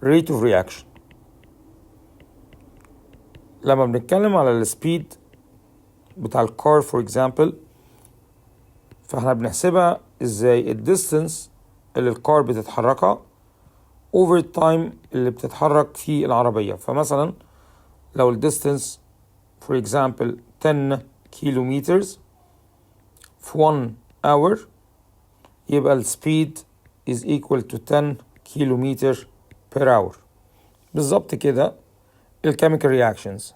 rate of reaction. لما بنتكلم على السبيد بتاع الكار for example، فاحنا بنحسبها ازاي؟ الديستنس اللي الكار بتتحركها over time اللي بتتحرك فيه العربية. فمثلا لو الديستنس for example 10 كيلومترز في 1 hour، يبقى السبيد is equal to 10 كيلومتر per hour. بالظبط كده الكيميكال رياكشنز،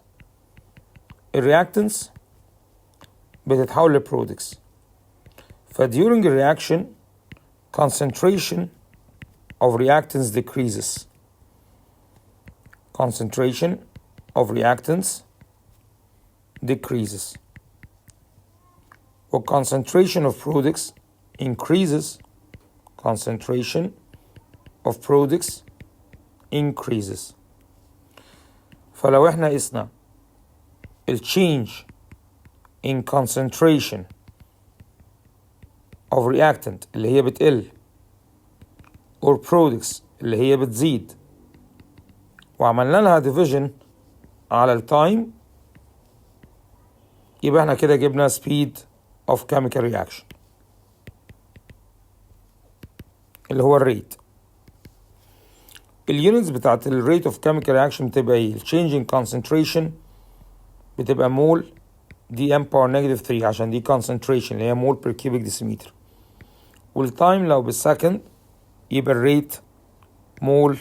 الرياكتنس بتتحول لبرودكتس. فduring a reaction concentration of reactants decreases. Concentration of reactants decreases. Concentration of products increases. Concentration of products increases. فلو احنا قسنا change in concentration of reactant اللي هي بتقل or products اللي هي بتزيد، وعملنا لها division على التايم، يبقى احنا كده جبنا speed of chemical reaction اللي هو الريت. اليونتس بتاعت الريت of chemical reaction بتبقى ايه؟ change in concentration بتبقى مول دي m power negative 3 عشان دي concentration اللي هي مول per cubic decimeter، والتايم لو بالسكند يبقى الريت مول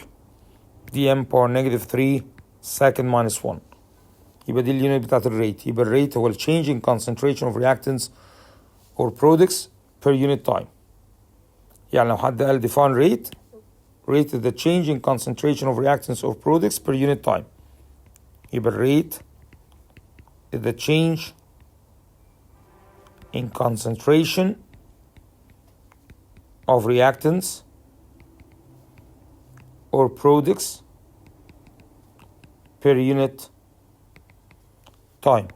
دي m power negative 3 second minus 1. يبقى دي اليونت بتاعت الريت. يبقى الريت هو change in concentration of reactants or products per unit time. يعني لو حد قال define rate is the change in concentration of reactants or products per unit time. يبقى rate is the change in concentration of reactants or products per unit time.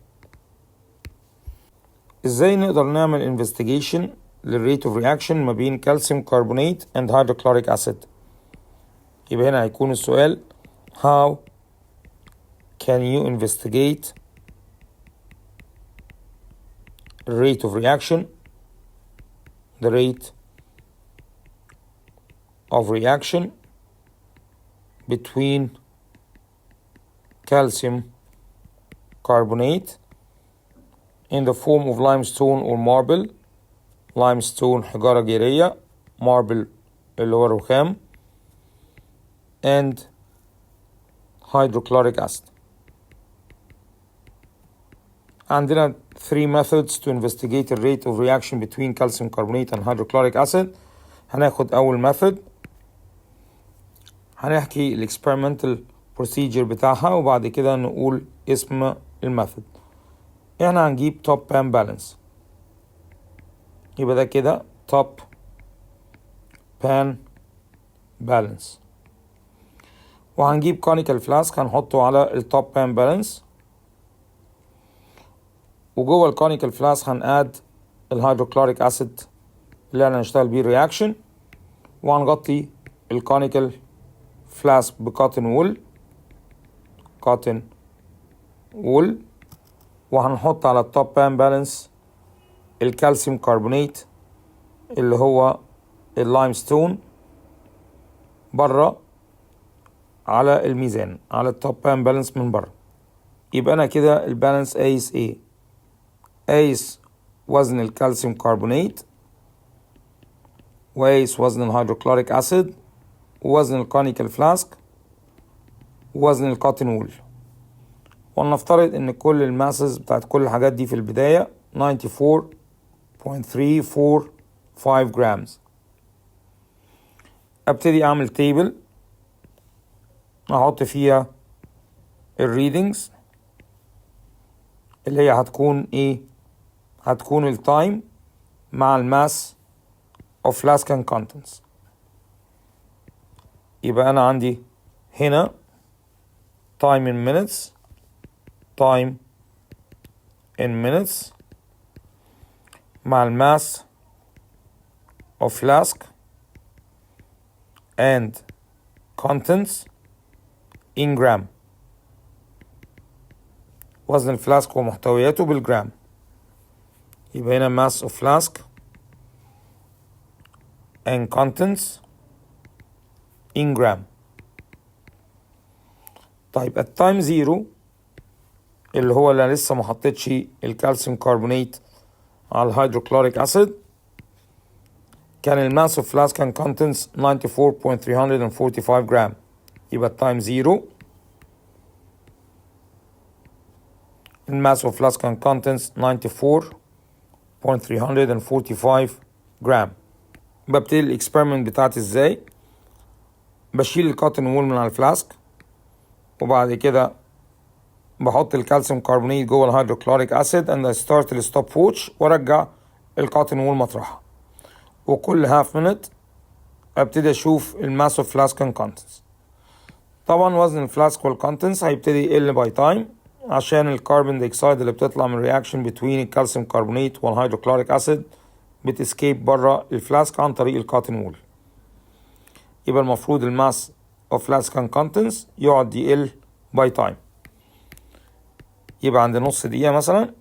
ازاي نقدر نعمل investigation للريت of reaction ما بين calcium carbonate and hydrochloric acid؟ يبقى هنا هيكون السؤال how can you investigate rate of reaction, the rate of reaction between calcium carbonate in the form of limestone or marble. limestone حجارة جيرية، marble اللي هو الرخام، and hydrochloric acid. عندنا 3 methods to investigate the rate of reaction between calcium carbonate and hydrochloric acid. هناخد أول method، هنحكي ال experimental procedure بتاعها وبعد كده نقول اسم الميثود. احنا هنجيب top pan balance، يبقى ده كده top pan balance، وهنجيب conical flask هنحطه على ال top pan balance، وجوه ال conical flask هنقاد الهيدروكلوريك اسيد اللي انا هنشتغل بيه الرياكشن، وهنغطي ال conical flask بكوتن وول، وهنحط على التوب بان بالانس الكالسيوم كربونات اللي هو اللايمستون بره على الميزان على التوب بان بالانس من بره. يبقى انا كده البالانس قايس ايه؟ قايس وزن الكالسيوم كربونات، وقايس وزن الهيدروكلوريك اسيد، ووزن الكونيكال فلاسك، ووزن الكوتن وول. ونفترض ان كل الماسز بتاعت كل الحاجات دي في البداية 94.345 جرامز. ابتدي اعمل تيبل احط فيها الريدنجز اللي هي هتكون ايه؟ هتكون التايم مع الماس of flask and contents. يبقى انا عندي هنا time in minutes مع الماس of flask and contents in gram. وزن الفلاسك ومحتوياته بالجرام. يبقى هنا mass of flask and contents in gram. طيب at time 0 اللي هو اللي لسه ما حطيتش الكالسيوم كربونات على الهيدروكلوريك اسيد، كان الماس اوف فلاسك and contents 94.345 جرام. يبقى التايم 0 الماس اوف فلاسك and contents 94.345 جرام. ببتدي الاكسبيرمنت بتاعتي ازاي؟ بشيل الكوتن وول من على الفلاسك، وبعد كده بحط الكالسيوم كربونات جوه الهيدروكلوريك اسيد and I start الستوب ووتش وارجع الكوتن وول مطرحها. وكل هاف مينت ابتدي اشوف الماس اوف فلاسك and contents. طبعا وزن الفلاسك والكونتنتس هيبتدي يقل باي تايم عشان الكربون دايوكسيد اللي بتطلع من الرياكشن بين الكالسيوم كربونات والهيدروكلوريك اسيد بتسكيب بره الفلاسك عن طريق الكوتن وول. يبقى المفروض الماس اوف فلاسك and contents يقعد يقل باي تايم. يبقى عند نص دقيقة مثلا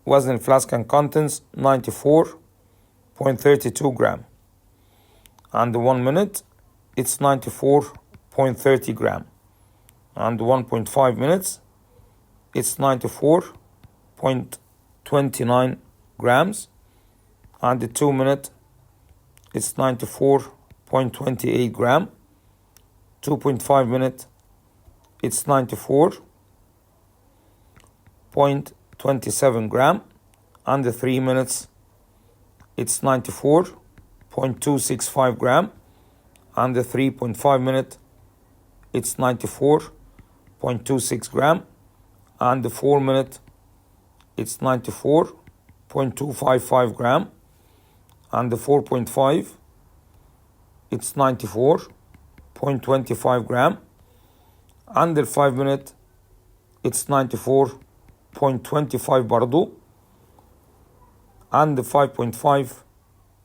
وزن الفلاسك and contents 94.32 جرام. عند 1 minute it's 94.30 جرام. عند 1.5 minutes it's 94.29 grams. عند 2 minute it's 94.28 gram. 2.5 minute it's 94.27 gram. Under 3 minutes it's 94.265 gram. Under 3.5 minute it's 94.26 gram. Under 4 minute it's 94.255 gram. Under 4.5 it's 94.25 gram. Under 5 minute it's 94.25 برضو. Under 5.5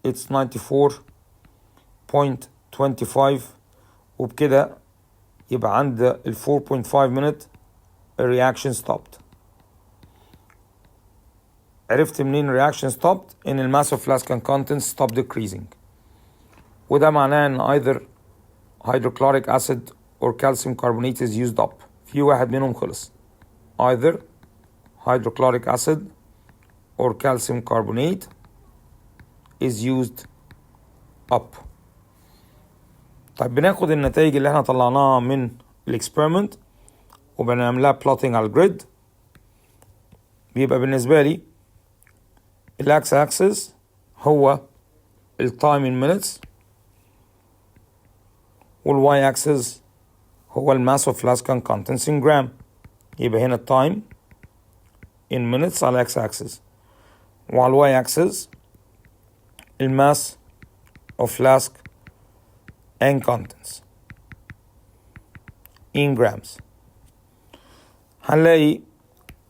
it's 94.25. وبكده يبقى عند ال 4.5 minute الرياكشن stopped. عرفت منين الرياكشن stopped؟ ان الماس اوف فلاسك and contents stop decreasing. وده معناه ان either hydrochloric acid or calcium carbonate is used up. في واحد منهم خلص. either hydrochloric acid or calcium carbonate is used up. طيب بناخد النتائج اللي احنا طلعناها من الاكسبيرمنت وبنعملها بلوتنج على الجريد. بيبقى بالنسبة لي الاكس اكسس هو التايم in minutes والواي اكسس هو الماس اوف فلاسك and contents in gram. يبقى هنا التايم in minutes على الاكس اكسس، وعلى الواي اكسس الماس اوف فلاسك and contents in grams. هنلاقي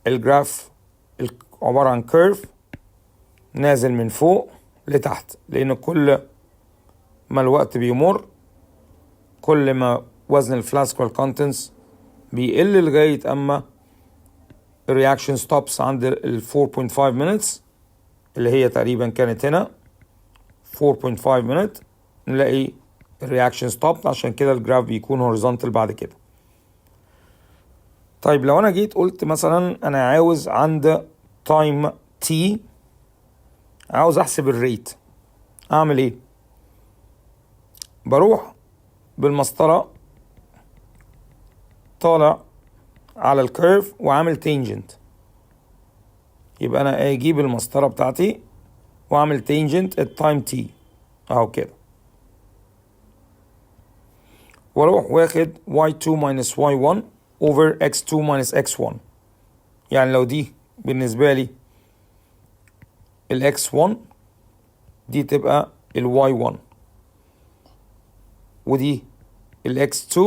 الجراف عبارة عن كيرف نازل من فوق لتحت، لأن كل ما الوقت بيمر كل ما وزن الفلاسك والكونتنتس بيقل لغاية أما الرياكشن ستوبس عند ال 4.5 minutes اللي هي تقريبا كانت هنا 4.5 minutes نلاقي الرياكشن ستوب. عشان كده الجراف بيكون هوريزونتال بعد كده. طيب لو انا جيت قلت مثلا انا عاوز عند تايم تي عاوز احسب الريت، اعمل ايه؟ بروح بالمسطرة طالع على الكيرف وعامل تانجنت. يبقى انا اجيب المسطرة بتاعتي واعمل تانجنت التايم تي اهو كده، واروح واخد y2 minus y1 over x2 minus x1. يعني لو دي بالنسبة لي ال x1 دي تبقى ال y1 ودي ال x2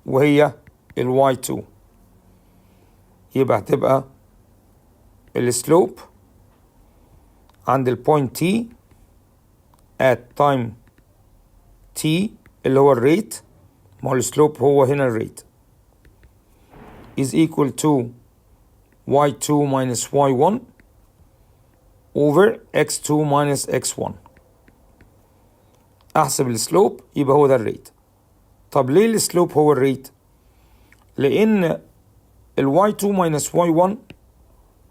وهي ال y2. يبقى هتبقى السلوب عند البوينت t at time t اللي هو الريت ما هو السلوب هو هنا الريت is equal to y2 minus y1 over x2 minus x1. احسب السلوب يبقى هو ده الريت. طب ليه السلوب هو الريت؟ لان ال y2 minus y1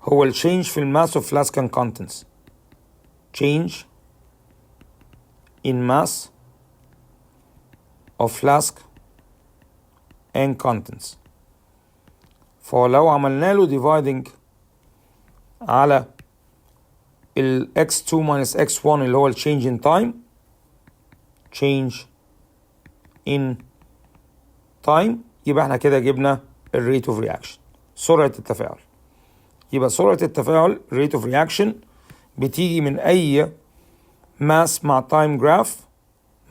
هو ال change في الماس of flask and contents. change in mass of flask and contents. فلو عملنا له dividing على ال x2 minus x1 اللي هو ال change in time يبقى احنا كده جبنا ال rate of reaction سرعة التفاعل. يبقى سرعة التفاعل rate of reaction بتيجي من أي mass مع time graph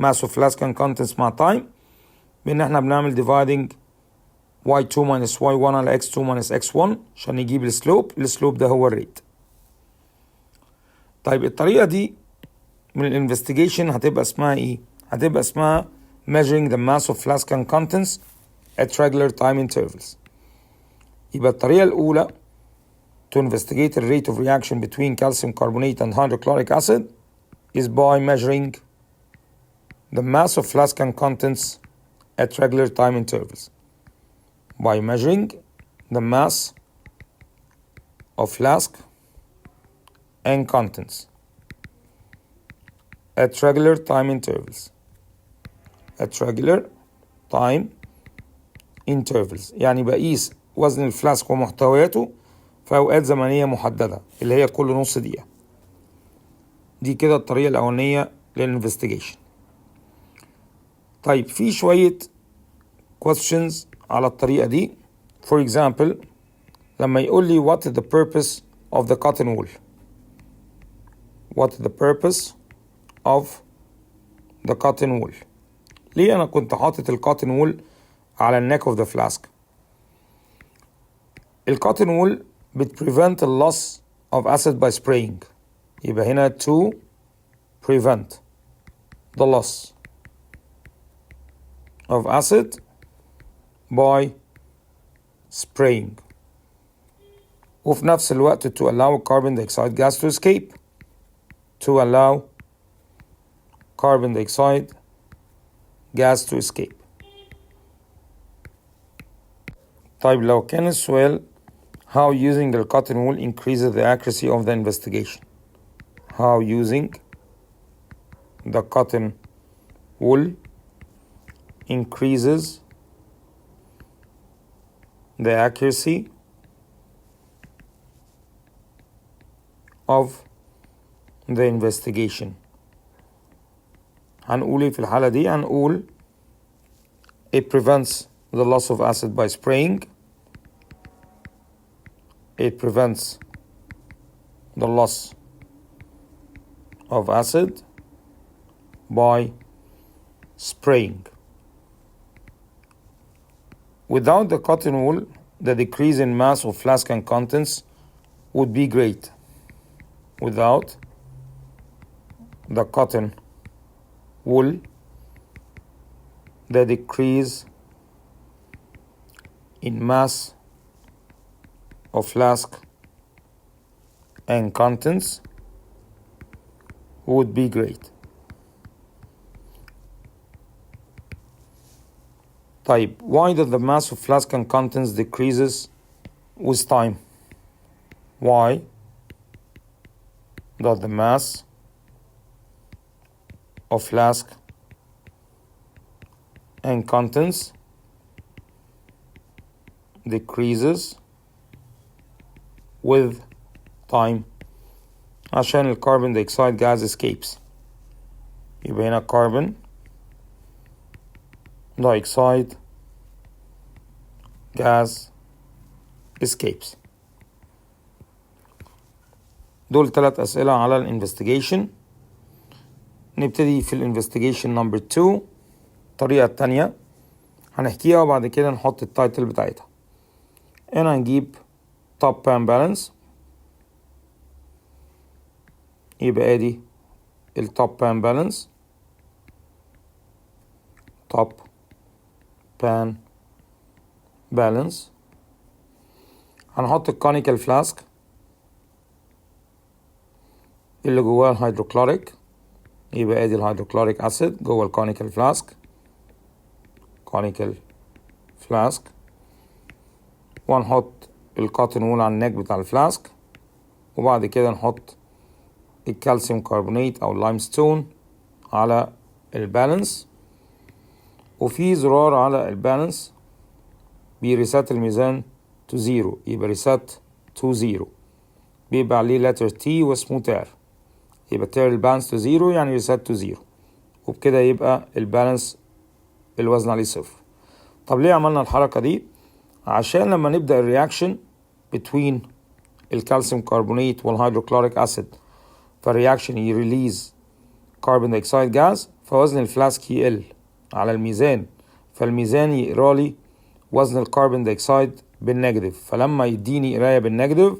mass of flask and contents مع time بإن احنا بنعمل dividing y2 minus y1 على x2 minus x1 عشان نجيب السلوب ده هو الريت. طيب الطريقة دي من الانفستيجيشن هتبقى اسمها ايه؟ هتبقى اسمها measuring the mass of flask and contents at regular time intervals. يبقى الطريقة الأولى to investigate the rate of reaction between calcium carbonate and hydrochloric acid is by measuring the mass of flask and contents at regular time intervals. By measuring the mass of flask and contents at regular time intervals. At regular time intervals يعني بقيس وزن الفلاسك ومحتوياته في أوقات زمنية محددة اللي هي كل نص دقيقة. دي كده الطريقة الأولانية للانفستيجيشن. طيب في شوية questions على الطريقة دي. For example لما يقول لي what is the purpose of the cotton wool. What is the purpose of the cotton wool. ليه أنا كنت حاطط الكوتن وول على النك of the flask. الكوتن وول prevent the loss of acid by spraying. يبقى هنا to prevent the loss of acid by spraying. وفي نفس الوقت to allow carbon dioxide gas to escape. To allow carbon dioxide gas to escape. طيب لو كان السؤال how using the cotton wool increases the accuracy of the investigation. How using the cotton wool increases the accuracy of the investigation. هنقول ايه في الحالة دي؟ هنقول it prevents the loss of acid by spraying. It prevents the loss of acid by spraying. Without the cotton wool, the decrease in mass of flask and contents would be great. Without the cotton wool, the decrease in mass of flask and contents would be great. طيب why does the mass of flask and contents decreases with time? Why does the mass of flask and contents decreases with time? عشان ال carbon dioxide gas escapes. يبقى هنا carbon dioxide gas escapes. دول 3 أسئلة على الانفستيجيشن. نبتدي في الانفستيجيشن نمبر 2. الطريقة التانية هنحكيها وبعد كده نحط التايتل بتاعتها. هنا هنجيب top pan balance. يبقى ادي ال top pan balance. top pan balance. هنحط الكونيكال فلاسك اللي جواه الهيدروكلوريك، يبقى ادي الهيدروكلوريك اسيد جوه الكونيكال فلاسك، كونيكال فلاسك، وهنحط الكوتن وول على النك بتاع الفلاسك، وبعد كده نحط الكالسيوم كربونات او اللايمستون على البالانس، وفي زرار على البالانس بيريسات الميزان to 0، يبقى ريسات to 0، بيبقى عليه letter T واسمه تير، يبقى تير البالانس to 0 يعني ريسات to 0، وبكده يبقى البالانس الوزن عليه 0. طب ليه عملنا الحركة دي؟ عشان لما نبدأ الرياكشن between الكالسيوم كربونات والهيدروكلوريك اسيد، فالرياكشن يريليز كربون دايوكسيد جاز، فوزن الفلاسك يقل على الميزان، فالميزان يقرا لي وزن الكربون دايوكسيد بالنيجاتيف، فلما يديني قرايه بالنيجاتيف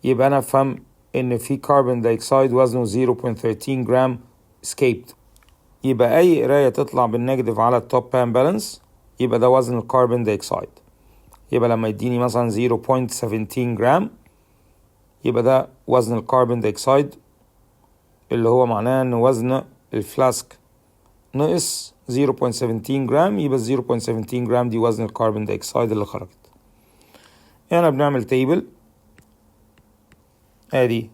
يبقى انا افهم ان في كربون دايوكسيد وزنه 0.13 جرام escaped. يبقى اي قرايه تطلع بالنيجاتيف على التوب بان بالانس يبقى ده وزن الكربون دايوكسيد. يبقى لما يديني مثلا 0.17 جرام يبقى ده وزن الكربون دايوكسيد، اللي هو معناه ان وزن الفلاسك نقص 0.17 جرام، يبقى 0.17 جرام دي وزن الكربون دايوكسيد اللي خرجت. هنا بنعمل تيبل، ادي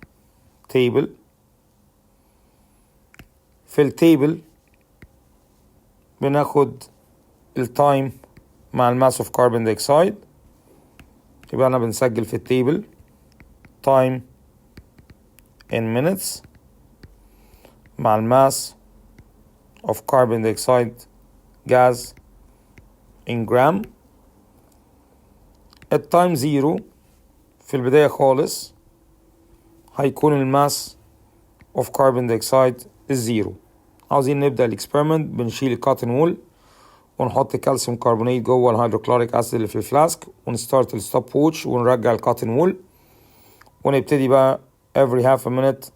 تيبل، في التيبل بناخد التايم مع الماس اوف كربون دايوكسيد، يبقى انا بنسجل في التيبل time in minutes مع الماس of carbon dioxide gas in gram. التايم 0 في البداية خالص هيكون الماس of carbon dioxide الزيرو. عاوزين نبدأ الاكسبيرمنت، بنشيل الكوتن وول ونحط كالسيوم كربونات جوه الهيدروكلوريك اسيد اللي في الفلاسك، ونستارت الستوب ووتش ونرجع الكوتن وول، ونبتدي بقى every half a minute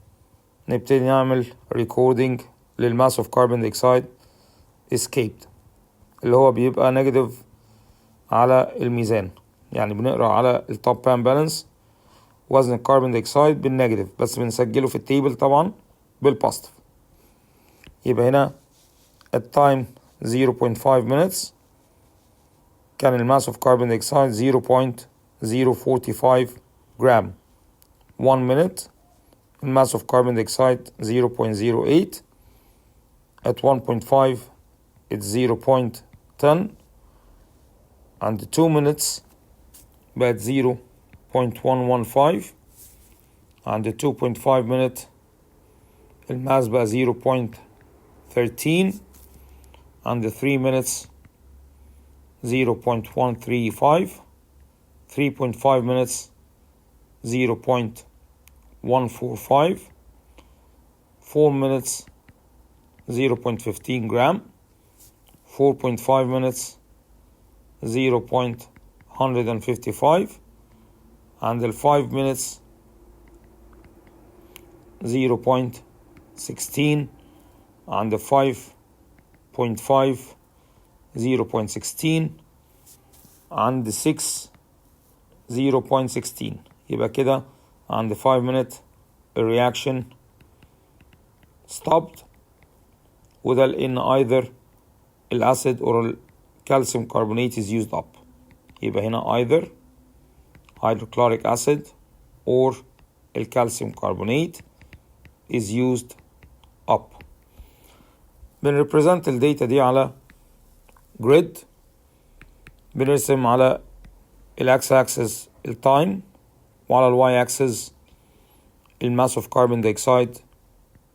نبتدي نعمل recording للماس of carbon dioxide escaped اللي هو بيبقى نيجاتيف على الميزان، يعني بنقرأ على التوب بان بالانس وزن الكربون دايوكسيد بالنيجاتيف، بس بنسجله في التيبل طبعا بالبوزيتيف. يبقى هنا التايم 0.5 minutes كان الماس of carbon dioxide 0.045 جرام. 1 minute الماس of carbon dioxide 0.08. at 1.5 it's 0.10 and 2 minutes بقت 0.115 and 2.5 minute الماس بقى 0.13 and 3 minutes 0.135. 3.5 minutes 0.145. 4 minutes 0.15 gram. 4.5 minutes 0.155 and the 5 minutes 0.16 and the 5.5 0.16 and the 6 0.16. يبقى كده and the 5 minute reaction stopped وده in either الacid or calcium carbonate is used up. يبقى هنا either hydrochloric acid or calcium carbonate is used up. بنريبريزنت الداتا دي على جريد، بنرسم على الاكس اكسس التايم وعلى الواي اكسس الماس اوف كربون دايوكسيد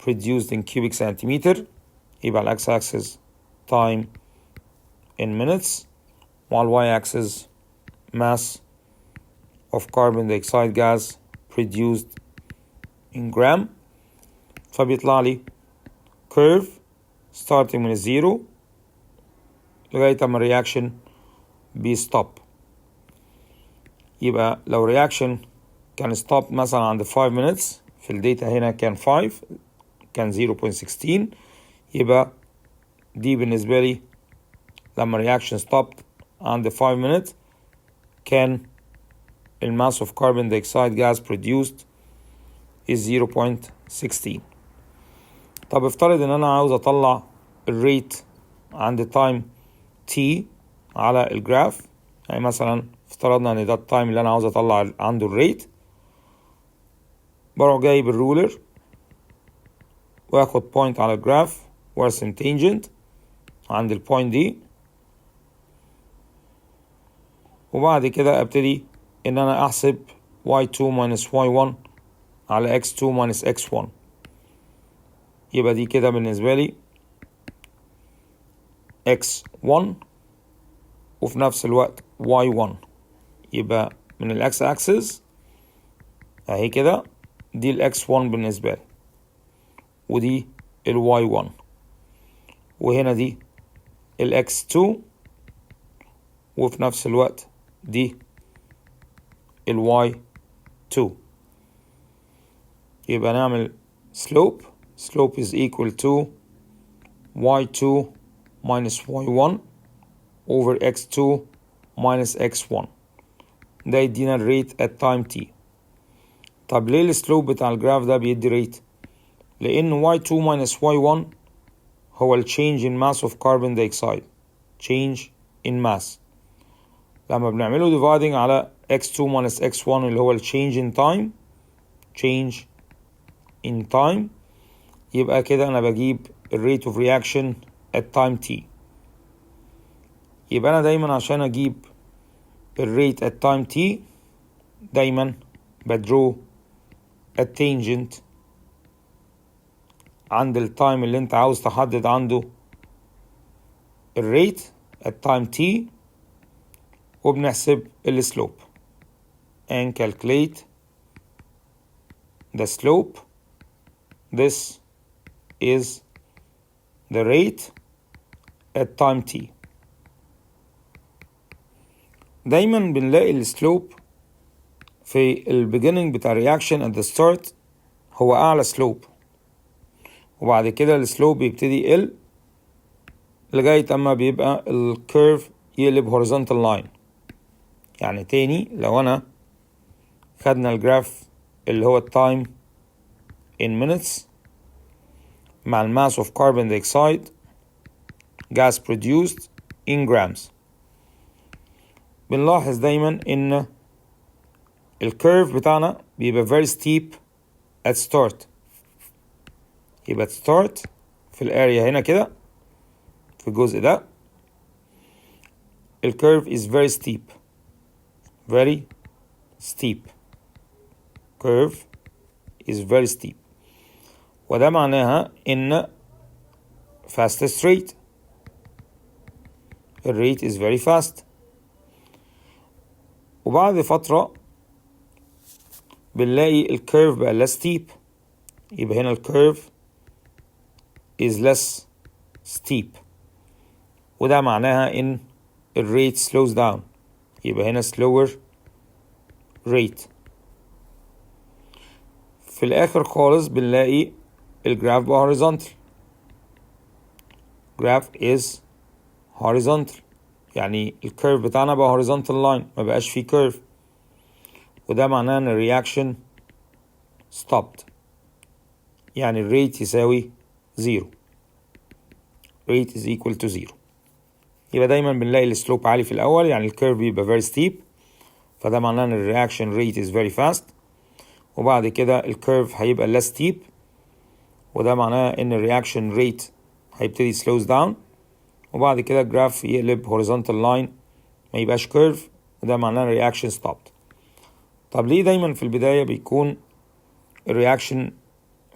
produced in cubic centimeter. يبقى الاكس اكسس time in minutes وعلى الواي اكسس mass of carbon dioxide gas produced in gram. فبيطلع لي curve starting من الزيرو لغاية اما الرياكشن بيستوب. يبقى لو رياكشن كان ستوب مثلا عند 5 minutes في الداتا هنا كان 5 كان 0.16 يبقى دي بالنسبة لي لما reaction stopped عند 5 minutes كان mass of carbon dioxide gas produced is 0.16. طب افترض ان انا عاوز اطلع الريت عند time t على الجراف. يعني مثلا افترضنا ان ده التايم اللي انا عاوز اطلع عنده الريت. بروح جايب الرولر واخد بوينت على الجراف وارسم تانجنت عند البوينت دي، وبعد كده ابتدي ان انا احسب y2 minus y1 على x2 minus x1. يبقى دي كده بالنسبة لي x1 وفي نفس الوقت y1. يبقى من الاكس اكسس اهي كده دي الاكس 1 بالنسبة لي، ودي الواي 1، وهنا دي الاكس 2، وفي نفس الوقت دي الواي 2. يبقى نعمل slope is equal to y2 minus y1 over x2 minus x1. ده يدينا الريت at time t. طب ليه السلوب بتاع الجراف ده بيدي ريت؟ لأن y2 minus y1 هو ال change in mass of carbon dioxide، change in mass. لما بنعمله dividing على x2 minus x1 اللي هو ال change in time يبقى كده أنا بجيب ال rate of reaction at time t. يبقى أنا دايما عشان أجيب ال rate at time t دايما بدرو التانجنت عند التايم اللي انت عاوز تحدد عنده الريت التايم t، وبنحسب السلوب and calculate the slope. This is the rate at time t. دايما بنلاقي السلوب في البيجيننج بتاع reaction at the start هو أعلى سلوب، وبعد كده السلوب بيبتدي يقل لغاية أما بيبقى الكيرف يقلب horizontal line. يعني تاني لو أنا خدنا الجراف اللي هو التايم in minutes مع mass of carbon dioxide gas produced in grams، بنلاحظ دايما إن الكيرف بتاعنا بيبقى very steep at start. يبقى start في الاريا هنا كده في الجزء ده الكيرف is very steep curve is very steep، وده معناها ان fastest rate الريت is very fast. وبعد فترة بنلاقي الكيرف بقى less steep، يبقى هنا الكيرف is less steep، وده معناها ان الريت slows down، يبقى هنا slower rate. في الاخر خالص بنلاقي الجراف بقى horizontal. graph is horizontal يعني الكيرف بتاعنا بقى horizontal line، ما بقاش فيه كيرف، وده معناه ان الرياكشن stopped، يعني الريت يساوي 0. rate is equal to 0. يبقى دايما بنلاقي السلوب عالي في الاول، يعني الكيرف بيبقى very steep، فده معناه ان الرياكشن rate is very fast. وبعد كده الكيرف هيبقى less steep، وده معناه ان الرياكشن rate هيبتدي slows down، وبعد كده الجراف يقلب horizontal line ما يبقاش كيرف، وده معناه الرياكشن stopped. طب ليه دايما في البداية بيكون الرياكشن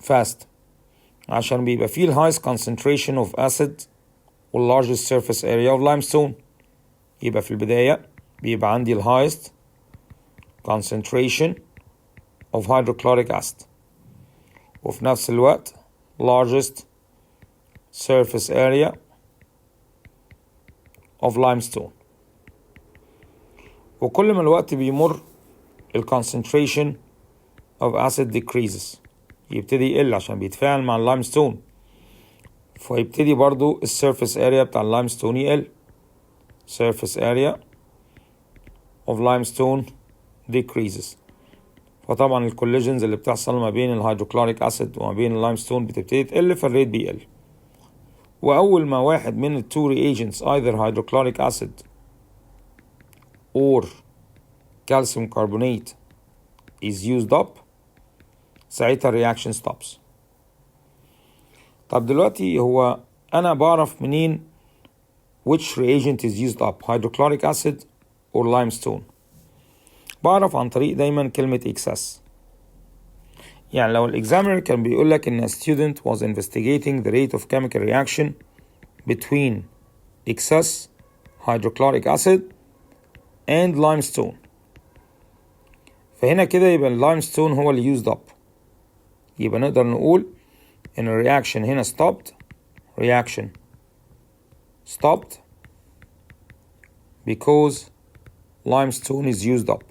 fast؟ عشان بيبقى فيه ال highest concentration of acid وال largest surface area of limestone. يبقى في البداية بيبقى عندي ال highest concentration of hydrochloric acid، وفي نفس الوقت largest surface area of limestone. وكل ما الوقت بيمر ال concentration of acid decreases، يبتدي يقل عشان بيتفاعل مع اللايمستون، فيبتدي برضو السيرفيس اريا بتاع اللايمستون يقل. surface area of limestone decreases. فطبعا الكوليجنز اللي بتحصل ما بين الهيدروكلوريك اسيد وما بين اللايمستون بتبتدي تقل، فالريت بيقل. واول ما واحد من التو reagents either hydrochloric acid or calcium carbonate is used up ساعتها الرياكشن stops. طب دلوقتي هو انا بعرف منين which reagent is used up, hydrochloric acid or limestone؟ بعرف عن طريق دايما كلمة excess. يعني لو الإكزامينر كان بيقول لك إن a student was investigating the rate of chemical reaction between excess hydrochloric acid and limestone، فهنا كده يبقى اللايمستون هو اللي used up. يبقى نقدر نقول إن الرياكشن هنا stopped، reaction stopped because limestone is used up.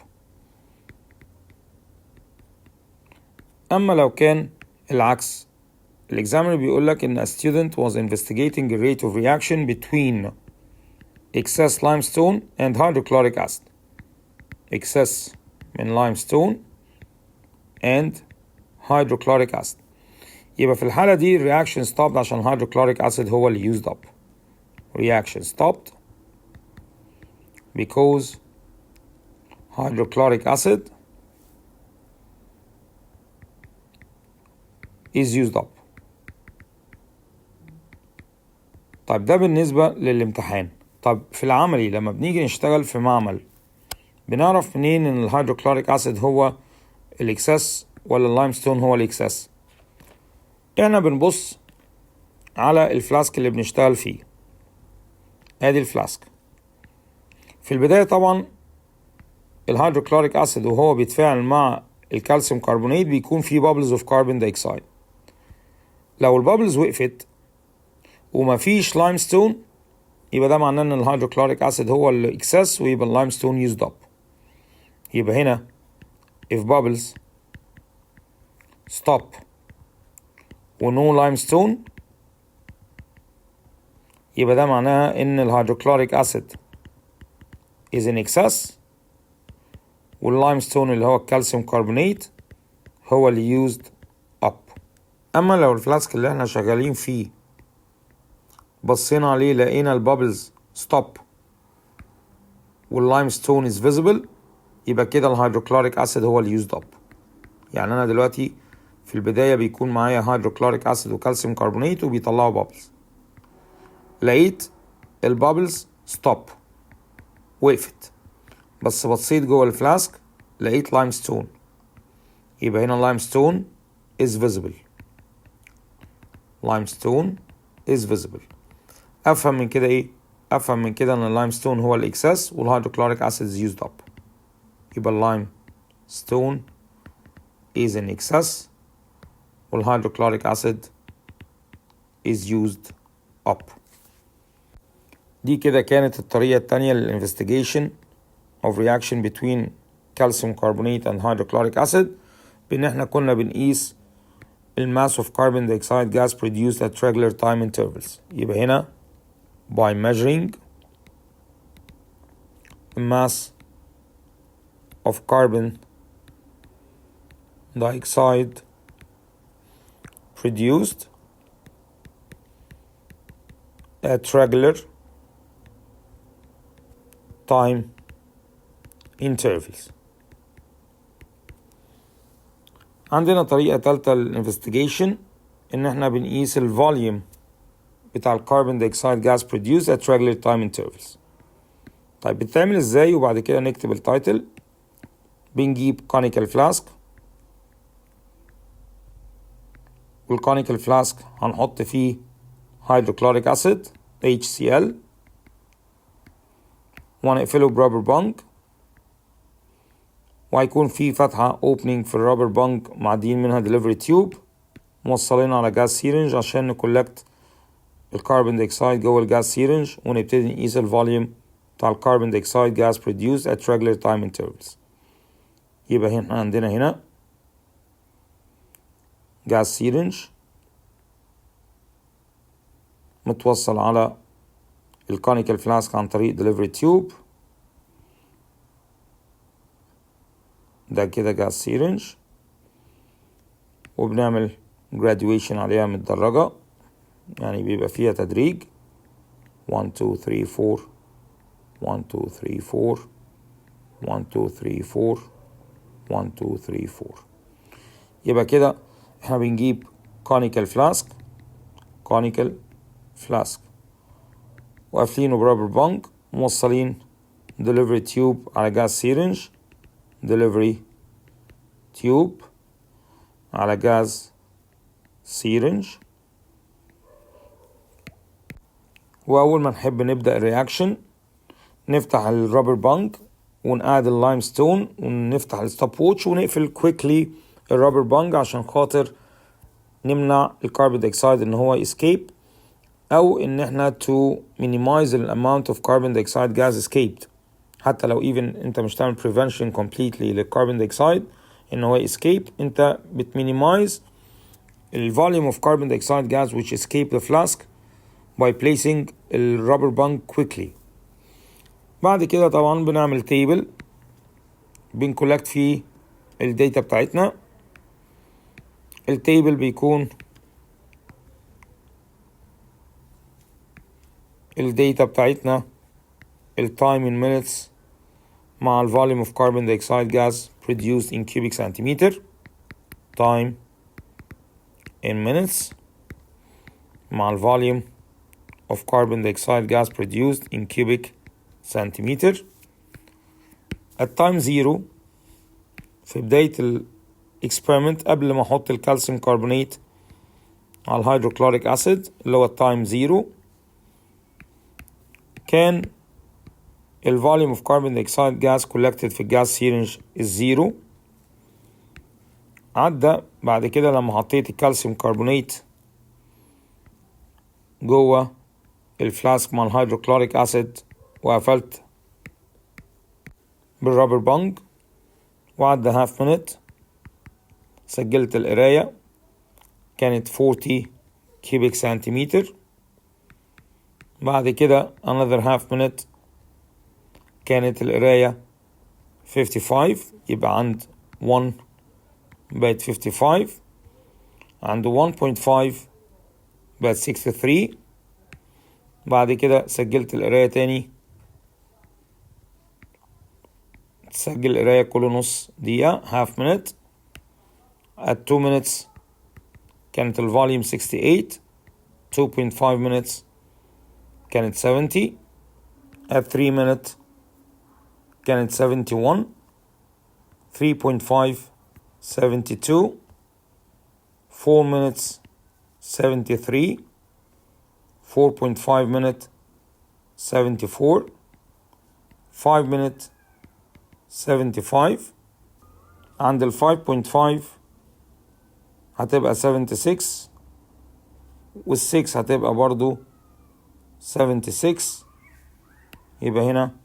أما لو كان العكس، الإكزامينر بيقول لك إن a student was investigating the rate of reaction between excess limestone and hydrochloric acid. excess من limestone and hydrochloric acid. يبقى في الحالة دي reaction stopped عشان hydrochloric acid هو اللي used up. reaction stopped because hydrochloric acid is used up. طيب ده بالنسبة للامتحان. طب في العملي لما بنيجي نشتغل في معمل بنعرف منين ان الهيدروكلوريك اسيد هو الاكسس ولا اللايمستون هو الاكسس؟ احنا بنبص على الفلاسك اللي بنشتغل فيه. ادي الفلاسك. في البداية طبعا الهيدروكلوريك اسيد وهو بيتفاعل مع الكالسيوم كربونات بيكون فيه بابلز اوف كاربون دايوكسيد. لو البابلز وقفت وما فيش لايمستون يبقى ده معناه ان الهيدروكلوريك اسيد هو الاكسس ويبقى اللايمستون يوزد اب. يبقى هنا if bubbles stop no limestone يبقى ده معناها ان الهيدروكلوريك اسيد is in excess واللايمستون اللي هو الكالسيوم كربونات هو اللي used up. اما لو الفلاسك اللي احنا شغالين فيه بصينا عليه لقينا البابلز ستوب واللايمستون از فيزيبل يبقى كده الهيدروكلوريك اسيد هو اللي يوزد اب. يعني انا دلوقتي في البدايه بيكون معايا هيدروكلوريك اسيد وكالسيوم كربونات وبيطلعوا بابلز، لقيت البابلز ستوب وقفت، بس بصيت جوه الفلاسك لقيت لايمستون يبقى هنا اللايمستون is visible. limestone is visible. افهم من كده ايه؟ افهم من كده ان اللايمستون هو الاكسس والهيدروكلوريك اسيد is used up. يبقى اللايمستون is in excess والهيدروكلوريك اسيد is used up. دي كده كانت الطريقة التانية للinvestigation of reaction between calcium carbonate and hydrochloric acid بان احنا كنا بنقيس الماس of carbon dioxide gas produced at regular time intervals. يبقى هنا by measuring the mass of carbon dioxide produced at regular time intervals. عندنا طريقة تالتة للانفستيجيشن ان احنا بنقيس الفوليوم بتاع الكربون دايوكسيد gas produced at regular time intervals. طيب بتتعمل ازاي؟ وبعد كده نكتب التايتل. بنجيب كونيكال فلاسك، والكونيكال فلاسك هنحط فيه هيدروكلوريك اسيد HCl وهنقفله برابر بانك، وهيكون في فتحة opening في الرابر بانك معديين منها delivery tube موصلين على جاز سيرنج عشان نكولكت الكربون دايوكسيد جوه الجاز سيرنج ونبتدي نقيس الفوليوم بتاع الكربون دايوكسيد gas produced at regular time intervals. يبقى هنا عندنا جاز سيرنج متوصل على الكونيكال فلاسك عن طريق دليفري تيوب، ده كده جاز سيرنج، وبنعمل graduation عليها متدرجة، يعني بيبقى فيها تدريج 1 2 3 4 1 2 3 4 1 2 3 4 1 2 3 4. يبقى كده احنا بنجيب كونيكال فلاسك وقافلينه برابر بانك، موصلين دليفري تيوب على جاز سيرنج، دليفري تيوب على جاز سيرنج. وأول ما نحب نبدأ الرياكشن نفتح الرابر بانك ونقعد اللايم ستون ونفتح الستوب ووتش ونقفل كويكلي الرابر بانك عشان خاطر نمنع الكربون دايوكسيد ان هو escape، او ان احنا to minimize the amount of carbon dioxide gas escaped. حتى لو even انت مش تعمل prevention completely للكربون دايوكسيد ان هو escape، انت بتمينيمايز ال volume of carbon dioxide gas which escape the flask by placing الرابر بانك quickly. بعد كده طبعا بنعمل تيبل بنكولكت فيه الداتا بتاعتنا. التيبل بيكون الداتا بتاعتنا التايم in minutes مع volume of carbon dioxide gas produced in cubic centimeter، time in minutes مع volume of carbon dioxide gas produced in cubic centimeter. at time 0 في بداية الاكسبيرمنت قبل ما احط الكالسيوم كربونات على الهيدروكلوريك اسيد اللي هو التايم 0، كان volume of carbon dioxide gas collected في الجاز سيرنج الزيرو. عدى بعد كده لما حطيت الكالسيوم كربونات جوه الفلاسك مع الهيدروكلوريك اسيد وقفلت بالرابر بانج، وعدى هاف مينت سجلت القراية كانت 40 كيوبيك سنتيمتر. بعد كده another half minute كانت القراية 55، يبقى عند 1 بقت 55، عند 1.5 بقت 63. بعد كده سجلت القراية تاني، تسجل القراية كل نص دقيقة half minute. at 2 minutes كانت الفوليوم 68، 2.5 minutes كانت 70، at 3 minutes كانت 71، 3.5 72، 4 minutes 73، 4.5 minutes 74، 5 minutes 75. عند ال 5.5 هتبقى 76، وال 6 هتبقى برضو 76. يبقى هنا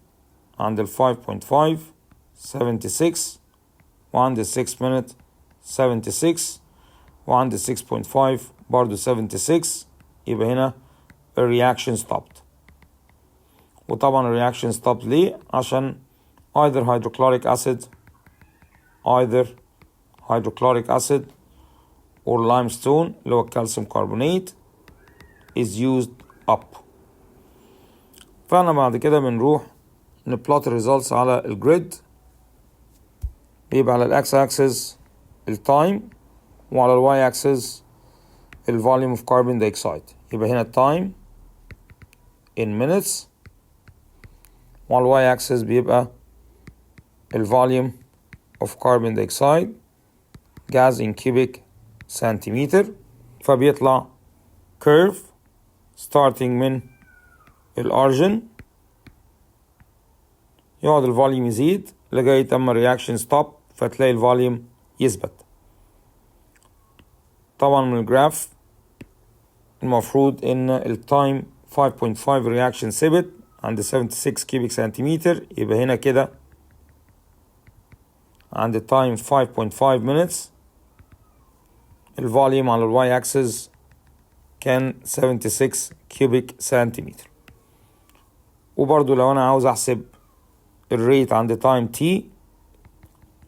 عند ال 5.5 76، وعند ال 6 minute 76، وعند ال 6.5 برضو 76. يبقى هنا الرياكشن stopped. وطبعا الرياكشن stopped ليه؟ عشان either hydrochloric acid or limestone اللي هو الكالسيوم كربونات is used up. فاحنا بعد كده بنروح نبلوت الريزلتس على الجريد. بيبقى على الاكس اكسس التايم، وعلى الواي اكسس الفوليوم اوف كاربون دايوكسيد. يبقى هنا التايم in minutes، وعلى الواي اكسس بيبقى الفوليوم of carbon dioxide gas in cubic centimeter. فبيطلع curve starting من الأوريجين، يقعد الفوليوم يزيد لغاية اما الرياكشن ستوب، فتلاقي الفوليوم يثبت. طبعا من الجراف المفروض ان التايم 5.5 رياكشن ثبت عند 76 كيوبيك سنتيمتر. يبقى هنا كده عند التايم 5.5 minutes الفوليوم على الواي اكسس كان 76 كيوبيك سنتيمتر. وبرضو لو انا عاوز احسب الريت عند تايم تي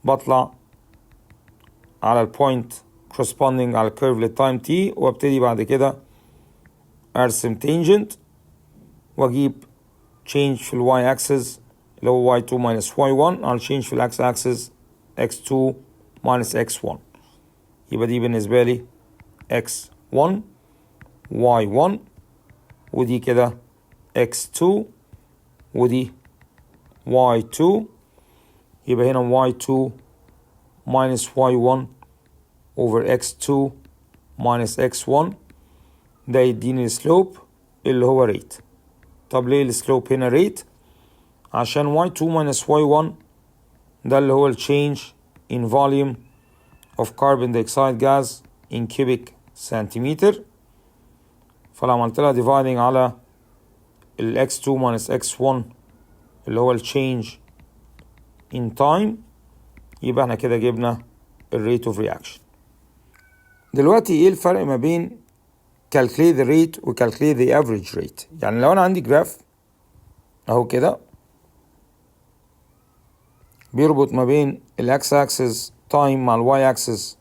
بطلع على البوينت corresponding على الكيرف للتايم تي، وابتدي بعد كده ارسم تانجنت واجيب change في الواي اكسس اللي هو y2 minus y1 على change في الاكس اكسس x2 minus x1. يبقى دي بالنسبة لي x1 y1 ودي كده x2 ودي y2. يبقى هنا y2 minus y1 over x2 minus x1 ده يديني السلوب اللي هو ريت. طب ليه السلوب هنا ريت؟ عشان y2 minus y1 ده اللي هو الchange in volume of carbon dioxide gas in cubic centimeter. فلو عملت لها dividing على ال x2 minus x1 اللي هو change in time يبقى احنا كده جبنا ال rate of reaction. دلوقتي ايه الفرق ما بين calculate the rate و calculate the average rate؟ يعني لو انا عندي جراف اهو كده بيربط ما بين ال x axis time مع ال y axis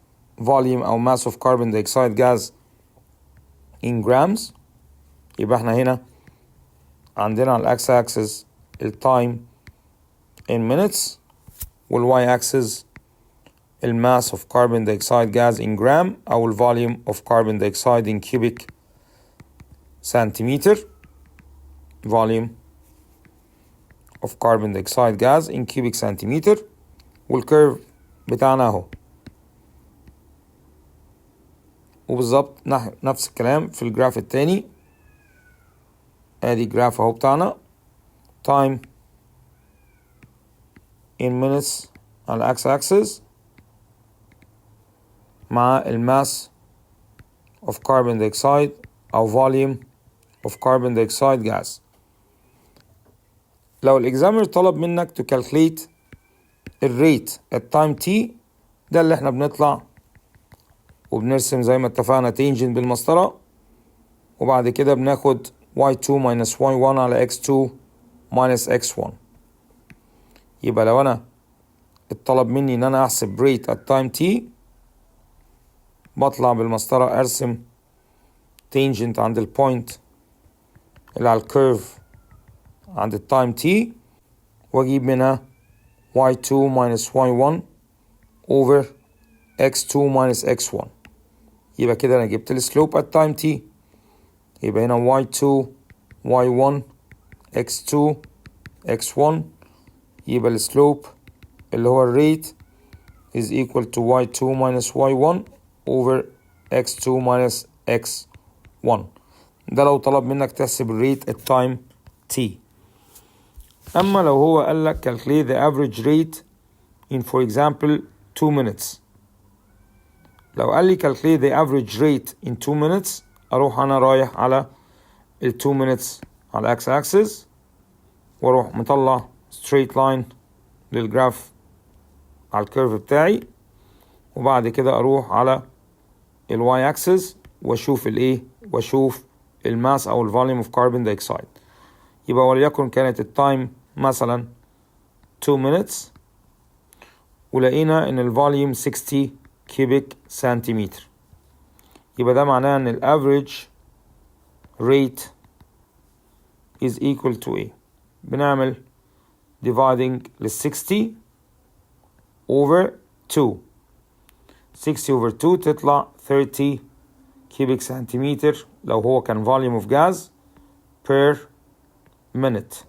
volume او mass of carbon dioxide gas in grams. يبقى احنا هنا عندنا على ال x axis ال time in minutes وال y axis ال mass of carbon dioxide gas in gram او ال volume of carbon dioxide in cubic centimeter. volume of carbon dioxide gas in cubic centimeter. والكيرف بتاعنا اهو. وبالظبط نفس الكلام في الجراف التاني. ادي جراف اهو بتاعنا time in minutes على x axis مع الماس of carbon dioxide أو volume of carbon dioxide gas. لو الإكزامينر طلب منك to calculate الريت at time t ده اللي احنا بنطلع وبنرسم زي ما اتفقنا تانجنت بالمسطرة وبعد كده بناخد y2 minus y1 على x2 minus x1. يبقى لو أنا الطلب مني إن أنا أحسب ريت at time t بطلع بالمسطرة أرسم تانجنت عند البوينت اللي على الكيرف عند التايم t وأجيب منها y2 minus y1 over x2 minus x1. يبقى كده أنا جبت السلوب at time t. يبقى هنا y2 y1 x2 x1 يبقى السلوب اللي هو الريت is equal to y2 minus y1 over x2 minus x1. ده لو طلب منك تحسب الريت at time t. أما لو هو قال لك calculate the average rate in for example 2 minutes. لو قال لي calculate the average rate in 2 minutes أروح أنا رايح على ال 2 minutes على x axis وأروح مطلع straight line للجراف على الكيرف بتاعي وبعد كده أروح على ال y axis وأشوف الإيه وأشوف الماس أو الفوليوم of carbon dioxide. يبقى وليكن كانت التايم مثلا 2 minutes ولقينا إن الفوليوم 60 كيوبيك سنتيمتر. يبقى ده معناه إن الافريج rate is equal to إيه؟ بنعمل dividing لل 60 over 2. 60 over 2 تطلع 30 كيوبيك سنتيمتر لو هو كان volume of gas per minute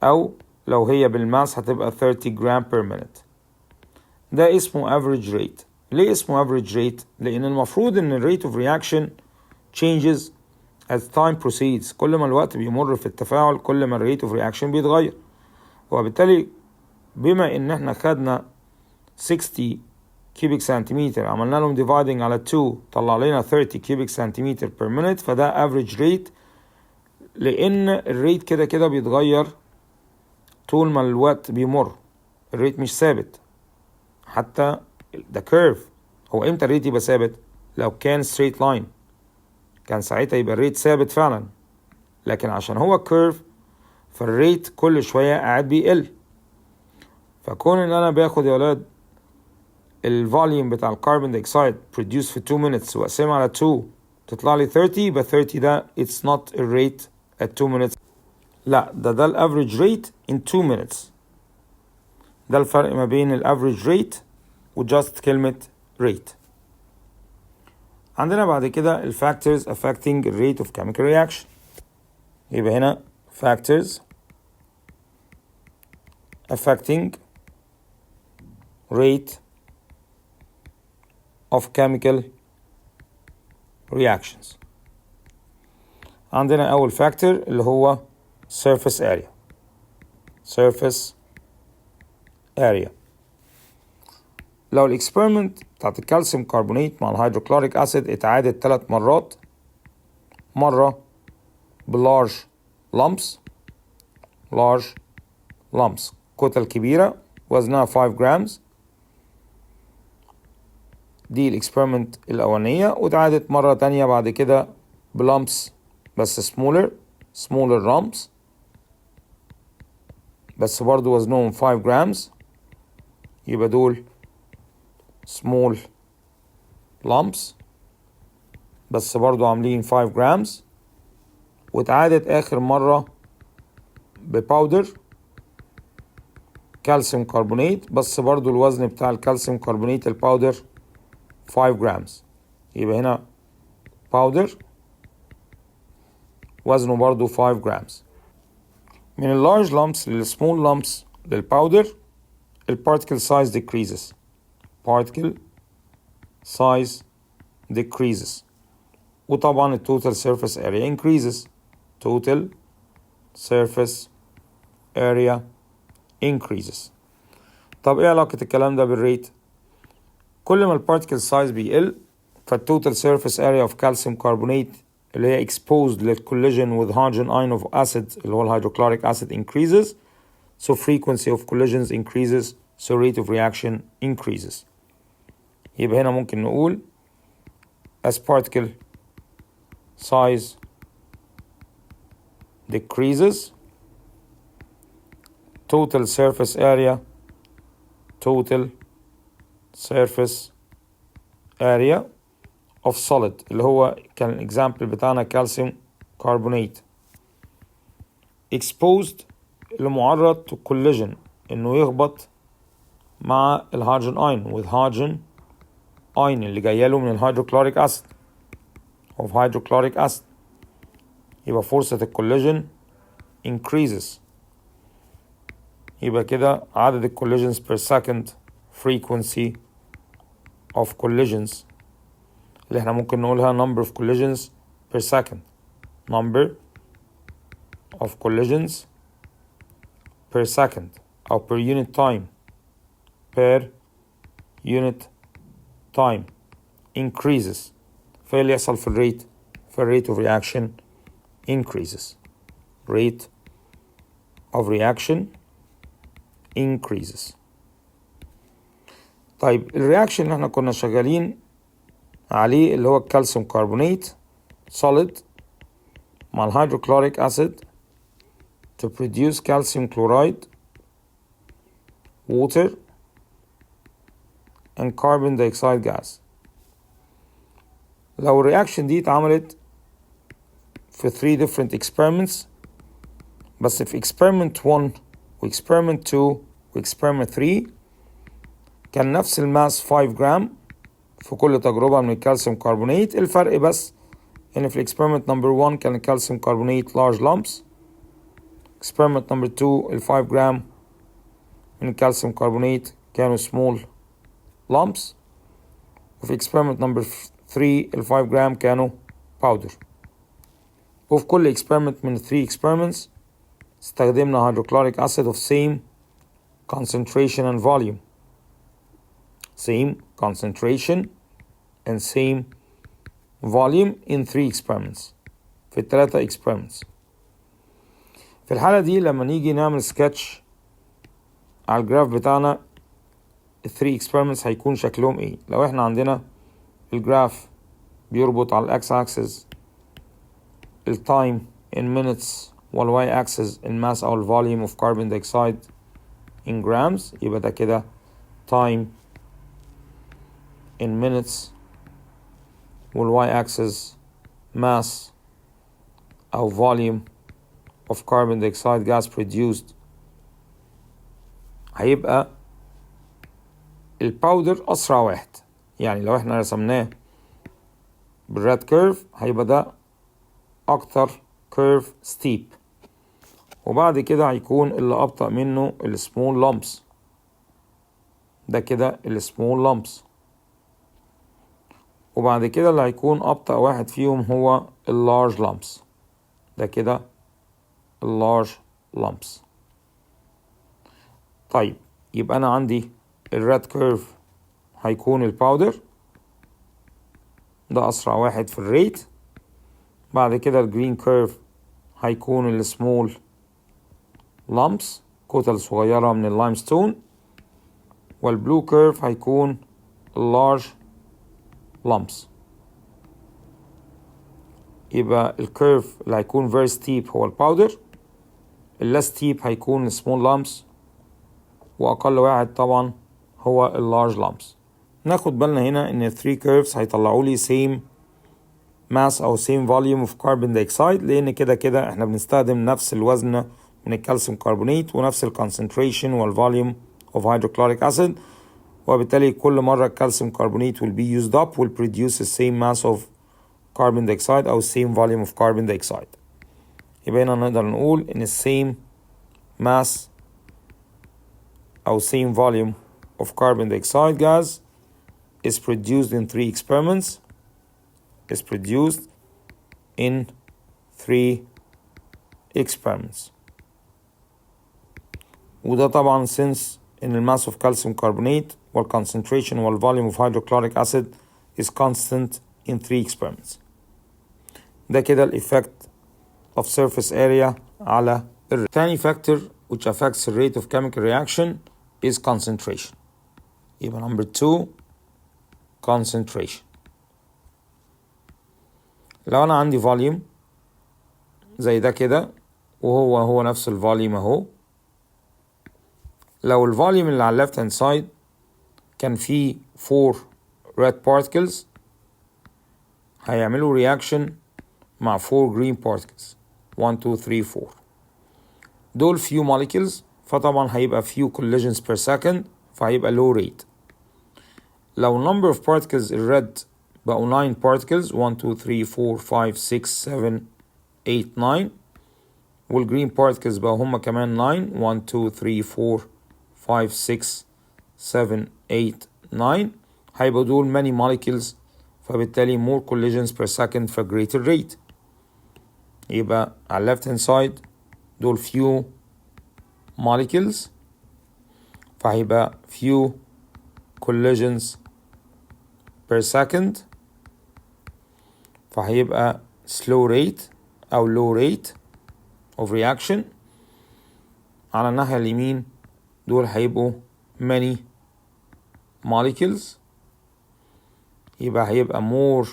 أو لو هي بالماس هتبقى 30 جرام per minute. ده اسمه average rate. ليه اسمه average rate؟ لأن المفروض إن ال rate of reaction changes as time proceeds. كل ما الوقت بيمر في التفاعل كل ما ال rate of reaction بيتغير. وبالتالي بما إن احنا خدنا 60 كيوبيك سنتيمتر عملنا لهم dividing على 2 طلع لنا 30 كيوبيك سنتيمتر per minute فده average rate. لأن الريت كده كده بيتغير طول ما الوقت بيمر. الريت مش ثابت حتى ده كيرف. هو امتى الريت يبقى ثابت؟ لو كان straight line كان ساعتها يبقى الريت ثابت فعلا. لكن عشان هو كيرف فالريت كل شوية قاعد بيقل. فكون ان انا باخد يا ولاد الفوليوم بتاع الكربون دايوكسيد produce في 2 minutes واقسمها على 2 تطلع لي 30، يبقى 30 ده it's not a rate at 2 minutes. لا ده الافريج ريت in 2 minutes. ده الفرق ما بين الافريج ريت وجاست كلمة rate. عندنا بعد كده الفاكتورز affecting the rate of chemical reaction. يبقى هنا factors affecting rate of chemical reactions. عندنا أول فاكتور اللي هو surface area. surface area. لو الاكسبيرمنت بتاعت الكالسيوم كربونات مع الهيدروكلوريك اسيد اتعادت 3 مرات، مرة بلارج lumps كتل كبيرة وزنها 5 جرامز، دي الاكسبيرمنت الأولانية، واتعادت مرة تانية بعد كده بلامبس بس smaller lumps بس برضو وزنهم 5 جرامز، يبقى دول small lumps بس برضو عاملين 5 جرامز. واتعادت آخر مرة بباودر كالسيوم كربونات بس برضو الوزن بتاع الكالسيوم كربونات الباودر 5 جرامز، يبقى هنا باودر وزنه برضو 5 جرامز. من اللارج lumps للسمول lumps للباودر البارتيكل سايز decreases. particle size decreases. وطبعا التوتال surface area increases. total surface area increases. طب ايه علاقة الكلام ده بالريت؟ كل ما البارتيكل سايز بيقل فالتوتال surface area of calcium carbonate اللي هي exposed للcollision with hydrogen ion of acid اللي هو الهيدروكلوريك acid increases, so frequency of collisions increases, so rate of reaction increases. يبقى هنا ممكن نقول as particle size decreases total surface area of solid اللي هو كان الإكزامبل بتاعنا كالسيوم كربونات exposed اللي معرض to collision إنه يخبط مع الهيدروجين ايون with hydrogen ion اللي جايله من الهيدروكلوريك اسيد of hydrochloric acid، يبقى فرصة الكوليجن increases. يبقى كده عدد الكوليجنز per second frequency of collisions اللي احنا ممكن نقولها number of collisions per second. number of collisions per second أو per unit time increases. فاللي يحصل في الريت rate of reaction increases. rate of reaction increases. طيب الرياكشن اللي احنا كنا شغالين عليه اللي هو الكالسيوم كربونات solid مع الهيدروكلوريك acid to produce calcium chloride, water and carbon dioxide gas. لو الرياكشن دي اتعملت في 3 different experiments بس في experiment 1 و experiment 2 و experiment 3 كان نفس الماس 5 جرام في كل تجربة من الكالسيوم كربونات. الفرق بس ان في experiment number 1 كان الكالسيوم كربونات large lumps، experiment number 2 ال 5 جرام من الكالسيوم كربونات كانوا small lumps، وفي experiment number 3 ال 5 جرام كانوا powder. وفي كل experiment من 3 experiments استخدمنا hydrochloric acid of same concentration and volume. same concentration and same volume in 3 experiments في ال3 experiments. في الحالة دي لما نيجي نعمل سكتش على الجراف بتاعنا ال 3 experiments هيكون شكلهم ايه؟ لو احنا عندنا الجراف بيربط على الاكس اكسس التايم in minutes والواي اكسس الماس او الفوليوم اوف كاربون دايوكسيد in grams، يبقى ده كده time in minutes، والواي اكسس mass او volume of carbon dioxide gas produced. هيبقى الباودر اسرع واحد، يعني لو احنا رسمناه بالريد كيرف هيبقى ده اكتر كيرف ستيب، وبعد كده هيكون اللي ابطأ منه السمول لامبس، ده كده السمول لامبس، وبعد كده اللي هيكون ابطأ واحد فيهم هو اللارج لامبس، ده كده اللارج لامبس. طيب يبقى انا عندي الريد كيرف هيكون الباودر، ده اسرع واحد في الريت. بعد كده الجرين كيرف هيكون السمول لامبس، كتل صغيرة من اللايمستون. والبلو كيرف هيكون اللارج لامبس. يبقى الكيرف اللي هيكون very steep هو الباودر، اللي steep هيكون السمول لامبس، واقل واحد طبعا هو اللارج لامبس. ناخد بالنا هنا ان 3 كيرفز هيطلعوا لي same mass او same volume of carbon dioxide، لان كده كده احنا بنستخدم نفس الوزن من الكالسيوم كربونات ونفس الكونسنتريشن والفوليوم of hydrochloric acid، وبالتالي كل مرة الكالسيوم كربونات will be used up will produce the same mass of carbon dioxide أو same volume of carbon dioxide. يبقى هنا نقدر نقول إن same mass أو same volume of carbon dioxide gas is produced in 3 experiments is produced in 3 experiments. وده طبعا since إن الماس of calcium carbonate والconcentration والvolume of hydrochloric acid is constant in 3 experiments. ده كده الإفكت of surface area على الريت. تاني factor which affects the rate of chemical reaction is concentration. يبقى number 2 concentration. لو أنا عندي volume زي ده كده وهو نفس الفوليوم اهو، لو الفوليوم اللي على left hand side كان فيه 4 red particles هيعملوا reaction مع 4 green particles 1 2 3 4. دول few molecules فطبعا هيبقى few collisions per second فهيبقى low rate. لو number of particles الred بقوا 9 particles 1 2 3 4 5 6 7 8 9، والgreen particles بقوا هما كمان 9 1 2 3 4 5 6 7 8 9، هيبقوا دول many molecules فبالتالي more collisions per second for greater rate. يبقى على left hand side دول few molecules فهيبقى few collisions per second فهيبقى slow rate أو low rate of reaction. على الناحية اليمين دول هيبقوا many molecules يبقى هيبقى more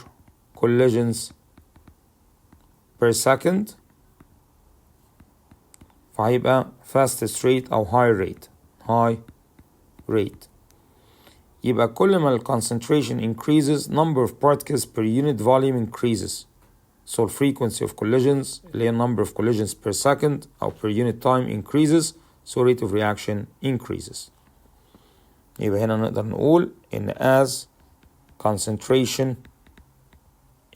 collisions per second فهيبقى fastest rate أو high rate. يبقى كل ما ال concentration increases number of particles per unit volume increases, so frequency of collisions اللي هي number of collisions per second أو per unit time increases, so rate of reaction increases. يبقى هنا نقدر نقول إن as concentration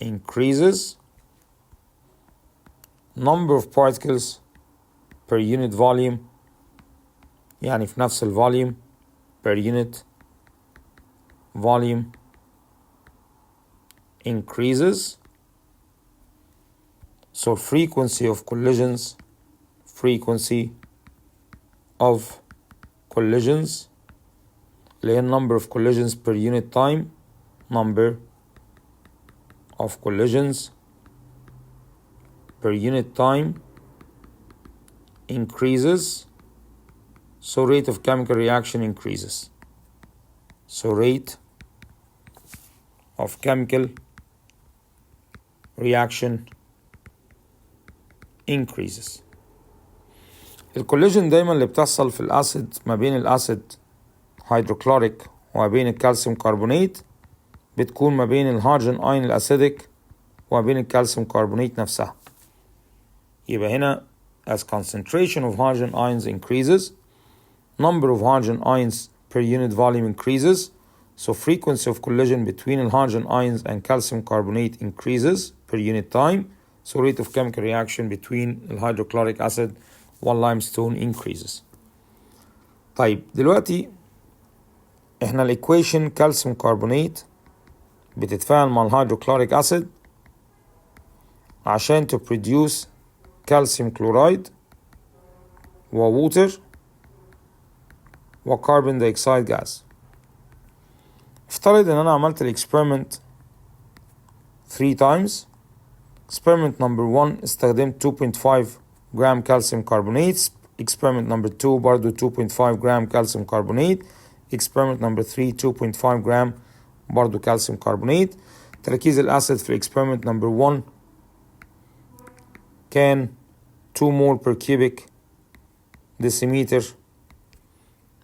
increases number of particles per unit volume يعني في نفس الفوليوم per unit volume increases, so frequency of collisions اللي هي number of collisions per unit time number of collisions per unit time increases, so rate of chemical reaction increases. So rate of chemical reaction increases. الكوليجن دايما اللي بتحصل في الاسيد ما بين الاسيد هيدروكلوريك وما بين الكالسيوم كربونات بتكون ما بين الهيدروجين اين الاسيديك وما بين الكالسيوم كربونات نفسها. يبقى هنا as concentration of hydrogen ions increases, number of hydrogen ions per unit volume increases, so frequency of collision between hydrogen ions and calcium carbonate increases per unit time, so rate of chemical reaction between hydrochloric acid والlimestone increases. طيب دلوقتي احنا الايكويشن كالسيوم كربونات بتتفاعل مع الهيدروكلوريك اسيد عشان to produce كالسيوم كلورايد وووتر وكربون دايوكسيد جاز. افترض ان انا عملت الاكسبيرمنت 3 times. experiment number 1 استخدمت 2.5 جرام كالسيوم كربونات. experiment number 2 برضو 2.5 جرام كالسيوم كربونات. experiment number 3 2.5 جرام برضو كالسيوم كربونات. تركيز الاسيد في experiment number 1 كان 2 مول per cubic decimeter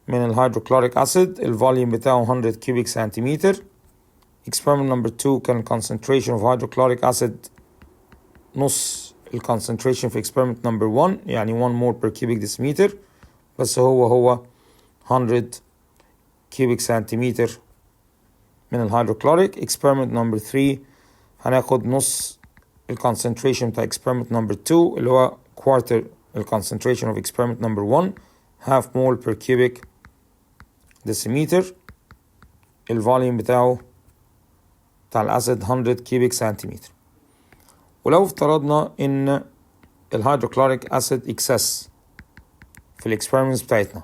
من الهيدروكلوريك اسيد. الفوليوم بتاعه 100 cubic centimeter. experiment number 2 كان concentration of hydrochloric acid نص الكونسنتريشن في experiment number 1 يعني 1 مول per cubic decimeter بس هو 100 cubic centimeter من الهيدروكلوريك. experiment number 3 هناخد نص الكونسنتريشن بتاع experiment number 2 اللي هو quarter الكونسنتريشن of experiment number 1 half mole per cubic decimeter. الفوليوم بتاعه بتاع الاسيد 100 cubic centimeter. ولو افترضنا ان الهيدروكلوريك اسيد اكسس في الاكسبيرمنتس بتاعتنا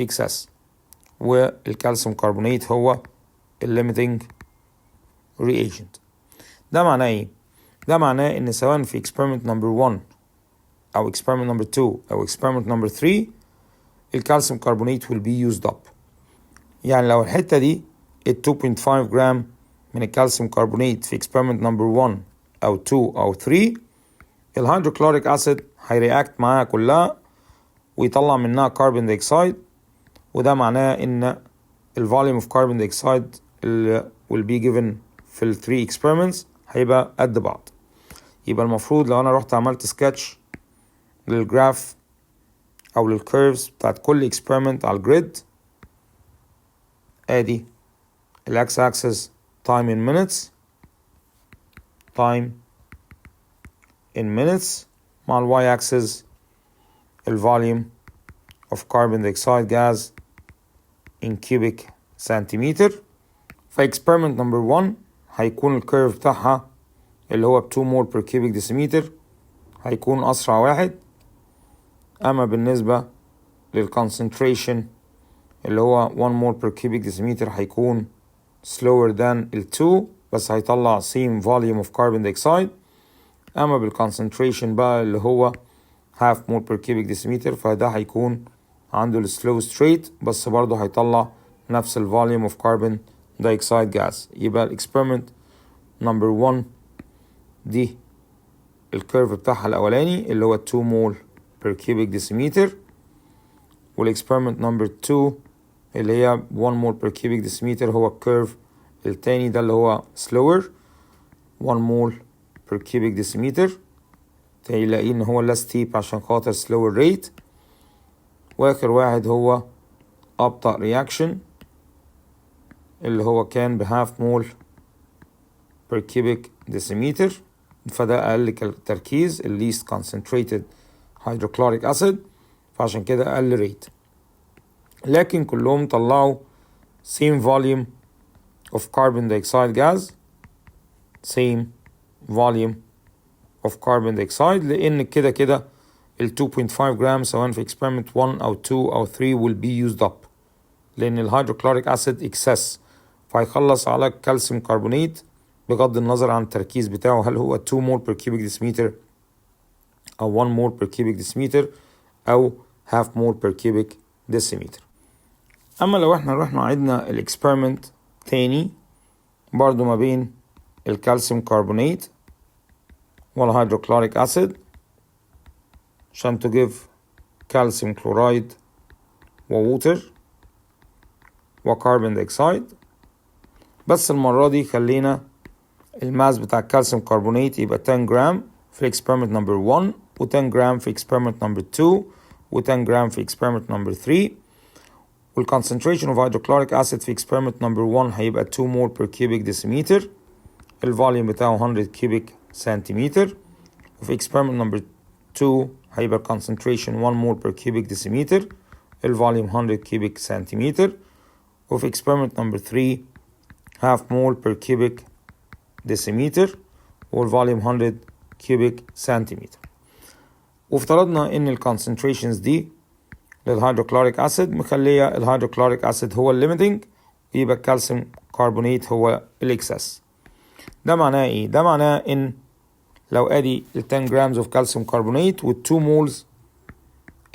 اكسس والكالسيوم كربونات هو الليميتنج رياجنت، ده معناه ايه؟ ده معناه ان سواء في experiment number 1 او experiment number 2 او experiment number 3 الكالسيوم كربونات will be used up. يعني لو الحتة دي 2.5 جرام من الكالسيوم كربونات في experiment number 1 او 2 او 3 الهيدروكلوريك اسيد هيرياكت معاها كلها ويطلع منها كربون دايوكسيد، وده معناه ان الفوليوم اوف كربون دايوكسيد will be given في ال 3 experiments هيبقى قد بعض. يبقى المفروض لو انا رحت عملت سكتش للجراف او للكيرفز بتاعت كل experiment على الجريد، ادي الاكس اكسس time in minutes time in minutes مع الواي axis الفوليوم of carbon dioxide gas in cubic centimeter. في experiment number 1 هيكون الكيرف بتاعها اللي هو 2 مول per cubic decimeter هيكون أسرع واحد. أما بالنسبة للconcentration اللي هو 1 مول per cubic decimeter هيكون slower than ال 2 بس هيطلع same volume of carbon dioxide. أما بالconcentration بقى اللي هو half mole per cubic decimeter فده هيكون عنده ال slow straight بس برضه هيطلع نفس ال volume of carbon dioxide gas. يبقى ال experiment number 1 دي الكيرف بتاعها الأولاني اللي هو 2 مول per cubic decimeter، والexperiment number 2 اللي هي 1 مول per cubic decimeter هو الكيرف التاني ده اللي هو slower 1 مول per cubic decimeter، تلاقيه ان هو less steep عشان خاطر slower rate. واخر واحد هو أبطأ reaction اللي هو كان بهاف مول per cubic decimeter فده أقل تركيز ال least concentrated hydrochloric acid فعشان كده أقل rate. لكن كلهم طلعوا same volume of carbon dioxide gas same volume of carbon dioxide لأن كده ال 2.5 جرام سواء في experiment 1 أو 2 أو 3 will be used up لأن الهيدروكلوريك أسيد excess فهيخلص على الكالسيوم كربونات بغض النظر عن التركيز بتاعه هل هو 2 مول per cubic decimeter أو 1 مول per cubic decimeter أو half mole per cubic decimeter. أما لو احنا رحنا عدنا الإكسبيرمنت تاني برضو ما بين الكالسيوم كربونات والهيدروكلوريك أسيد عشان to give كالسيوم كلورايد وووتر وكربون دايوكسيد. بس المرة دي خلينا الماس بتاع الكالسيوم كربونات يبقى 10 جرام في اكسبيرمنت نمبر 1 و10 جرام في اكسبيرمنت نمبر 2 و10 جرام في اكسبيرمنت نمبر 3. والكونسنتريشن اوف هيدروكلوريك اسيد في اكسبيرمنت نمبر 1 هيبقى 2 مول بير كيوبيك ديسيمتر، الفوليوم بتاعه 100 كيوبيك سنتيمتر. وفي اكسبيرمنت نمبر 2 هيبقى concentration 1 مول بير كيوبيك ديسيمتر، الفوليوم 100 كيوبيك سنتيمتر. وفي اكسبيرمنت نمبر 3 half مول بير كيوبيك ديسيمتر والفوليوم 100 كيوبيك سنتيمتر. وافترضنا ان الكونسنتريشنز دي للهيدروكلوريك اسيد مخليه الهيدروكلوريك اسيد هو الليميتنج، يبقى الكالسيوم كربونات هو الاكسس. ده معناه ايه؟ ده معناه ان لو ادي ال 10 جرامز اوف كالسيوم كربونات وال 2 مولز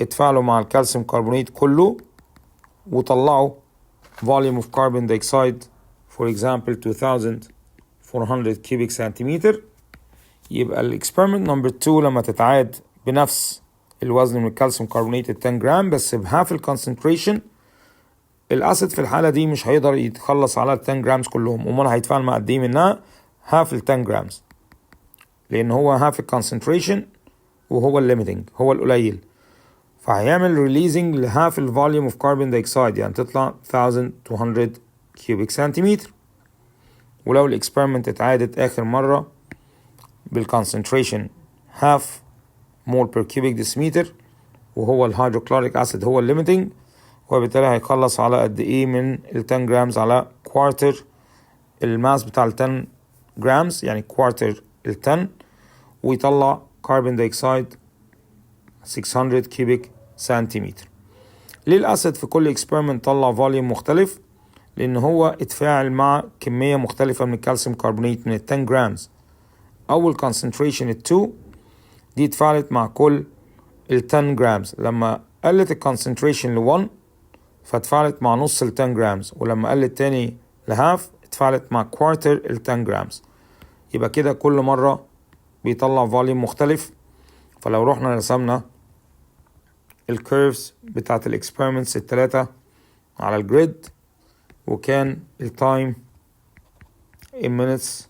اتفاعلوا مع الكالسيوم كربونات كله وطلعوا volume of carbon dioxide for example 2400 cubic centimeter، يبقى الاكسبيرمنت نمبر 2 لما تتعاد بنفس الوزن من الكالسيوم كربونات 10 جرام بس بهاف الكونسنتريشن، الاسيد في الحاله دي مش هيقدر يتخلص على ال 10 جرامز كلهم، امال هيتفاعل مع قد ايه منها؟ هاف ال 10 جرامز، لان هو هاف الكونسنتريشن وهو الليميتنج هو القليل، فهيعمل ريليزنج لهاف الفوليوم اوف كربون دايوكسيد، يعني تطلع 1200 كيوبيك سنتيمتر. ولو الاكسبيرمنت اتعادت اخر مره بالكونسنتريشن هاف مول بير كيوبيك ديسيمتر وهو الهيدروكلوريك اسيد هو الليميتنج، وبالتالي هيخلص على قد ايه من ال 10 جرامز؟ على كوارتر الماس بتاع ال 10 جرامز، يعني كوارتر ال 10، ويطلع كربون دايوكسيد 600 كيوبيك سنتيمتر. ليه الاسيد في كل اكسبيرمنت طلع فوليوم مختلف؟ لان هو اتفاعل مع كميه مختلفه من الكالسيوم كربونات من ال 10 جرامز. اول كونسنتريشن ال 2 دي اتفاعلت مع كل ال 10 جرامز، لما قلت الكونسنتريشن ل 1 فاتفاعلت مع نص ال 10 جرامز، ولما قلت تاني لهاف اتفاعلت مع كوارتر ال 10 جرامز. يبقى كده كل مرة بيطلع فوليوم مختلف. فلو رحنا رسمنا الكيرفز بتاعت الاكسبيرمنتس التلاتة على الجريد، وكان التايم in minutes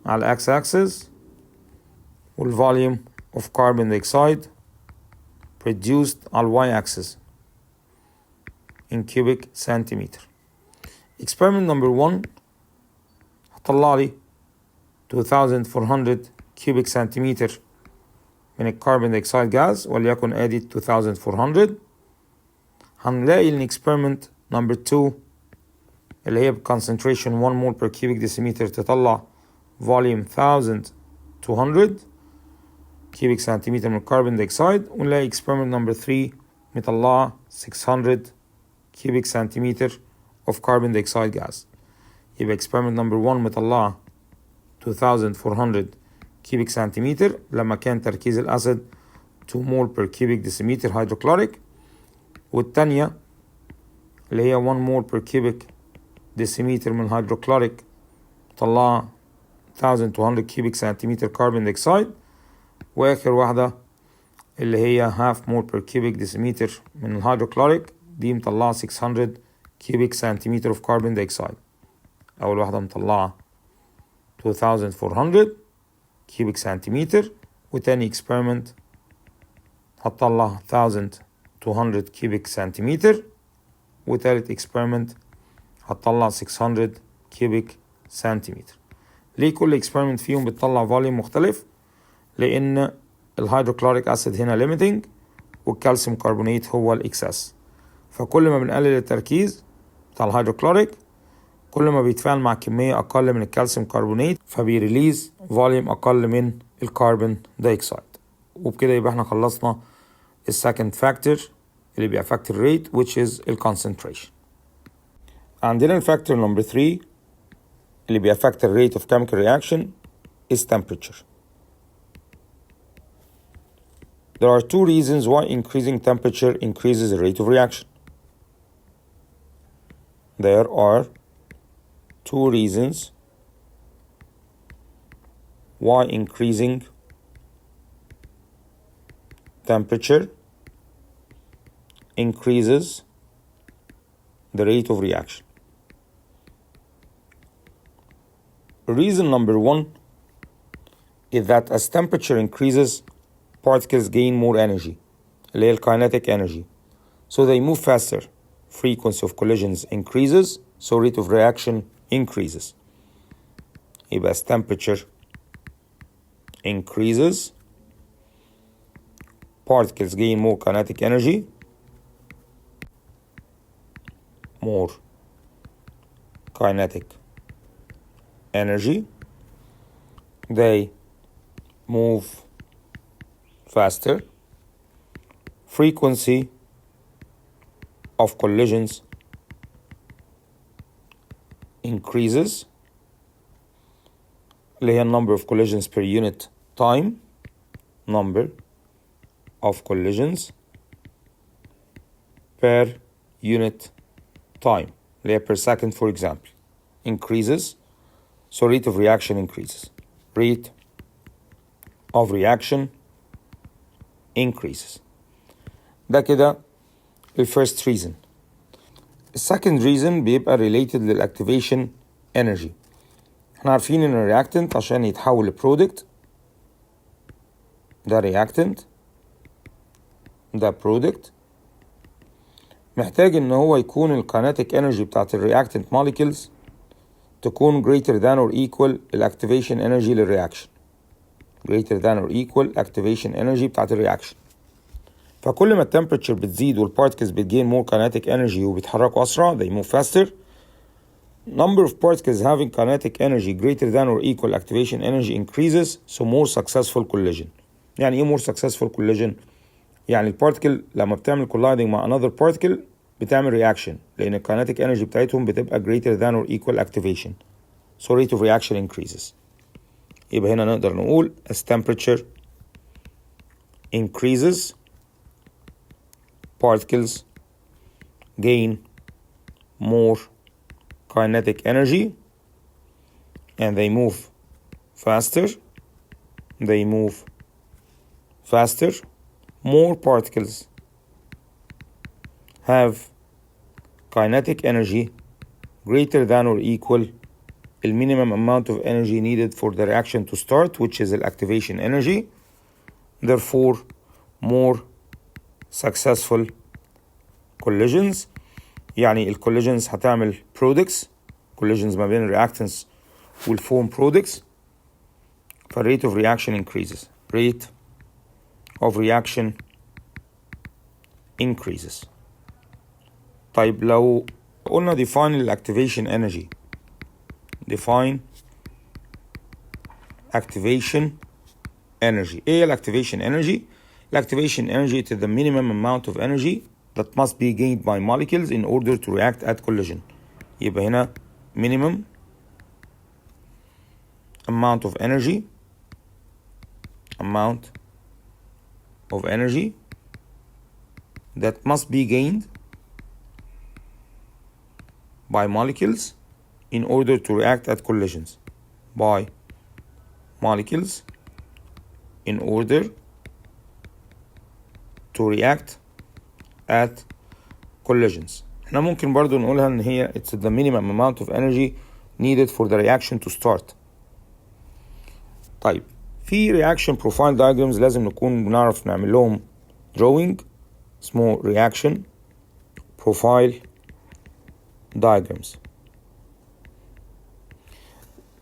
على الاكس اكسس والفوليوم of carbon dioxide produced على الواي اكسس in cubic centimeter. experiment number 1 هطلع لي 2400 cubic centimeter من الكربون دايوكسيد جاز، وليكن ادي 2400. هنلاقي ان experiment number 2 اللي هي concentration 1 mole per cubic decimeter تطلع volume 1200 cubic centimeter من الكربون دايوكسيد، ونلاقي experiment number 3 مطلعة 600 cubic centimeter of carbon dioxide gas. يبقى experiment number 1 مطلعة 2400 cubic centimeter لما كان تركيز الأسيد 2 mole per cubic decimeter hydrochloric، والتانية اللي هي 1 mole per cubic decimeter من hydrochloric مطلعة 1200 cubic centimeter carbon dioxide، وآخر واحدة اللي هي half mole per cubic decimeter من الهيدروكلوريك دي مطلعة 600 cubic centimeter of carbon dioxide. أول واحدة مطلعة 2400 cubic centimeter، وتاني experiment هتطلع 1200 cubic centimeter، وتالت experiment هتطلع 600 cubic centimeter. ليه كل experiment فيهم بتطلع volume مختلف؟ لأن الهيدروكلوريك أسيد هنا limiting والكالسيوم كربونات هو الإكسس، فكل ما بنقلل التركيز بتاع الهيدروكلوريك كل ما بيتفاعل مع كمية أقل من الكالسيوم كربونات فبيريليز فوليوم أقل من الكربون دايوكسيد. وبكده يبقى احنا خلصنا السكند فاكتور اللي بيأفكت الريت which is الكونسنتريشن. عندنا الفاكتور نمبر 3 اللي بيأفكت الريت of chemical reaction is temperature. There are two reasons why increasing temperature increases the rate of reaction. There are two reasons why increasing temperature increases the rate of reaction. Reason number one is that as temperature increases, particles gain more energy, اللي هي kinetic energy. So they move faster. Frequency of collisions increases, so rate of reaction increases. يبقى as temperature increases, particles gain more kinetic energy, more kinetic energy, they move faster, frequency of collisions increases, اللي هي number of collisions per unit time, number of collisions per unit time, اللي هي per second for example, increases, so rate of reaction increases. Rate of reaction increases. ده كده the first reason. The second reason بيبقى related للactivation energy. احنا عارفين ان الرياكتنت عشان يتحول لبرودكت، ده reactant، ده برودكت، محتاج ان هو يكون الكينيتيك انرجي بتاعت الرياكتنت molecules تكون greater than or equal الاكتيفيشن انرجي للرياكشن. greater than or equal activation energy بتاعت الرياكشن. فكل ما التمبريتشر بتزيد والبارتكلز بتجين more kinetic energy وبيتحركوا أسرع they move faster. Number of particles having kinetic energy greater than or equal activation energy increases, so more successful collision. يعني إيه more successful collision؟ يعني البارتكل لما بتعمل colliding مع another particle بتعمل reaction لأن kinetic energy بتاعتهم بتبقى greater than or equal activation, so rate of reaction increases. يبقى هنا نقدر نقول as temperature increases, particles gain more kinetic energy and they move faster. More particles have kinetic energy greater than or equal the minimum amount of energy needed for the reaction to start, which is the activation energy. Therefore, more successful collisions. يعني collisions هتعمل products. Collisions ما بين reactants will form products. Rate of reaction increases. Rate of reaction increases. طيب لو قلنا define the activation energy. Define activation energy. ايه activation energy? Activation energy is the minimum amount of energy that must be gained by molecules in order to react at collision. يبقى هنا minimum amount of energy that must be gained by molecules in order to react at collisions. By molecules in order to react at collisions. احنا ممكن برضو نقولها ان هي it's the minimum amount of energy needed for the reaction to start. طيب في reaction profile diagrams لازم نكون بنعرف نعمل لهم drawing اسمه reaction profile diagrams.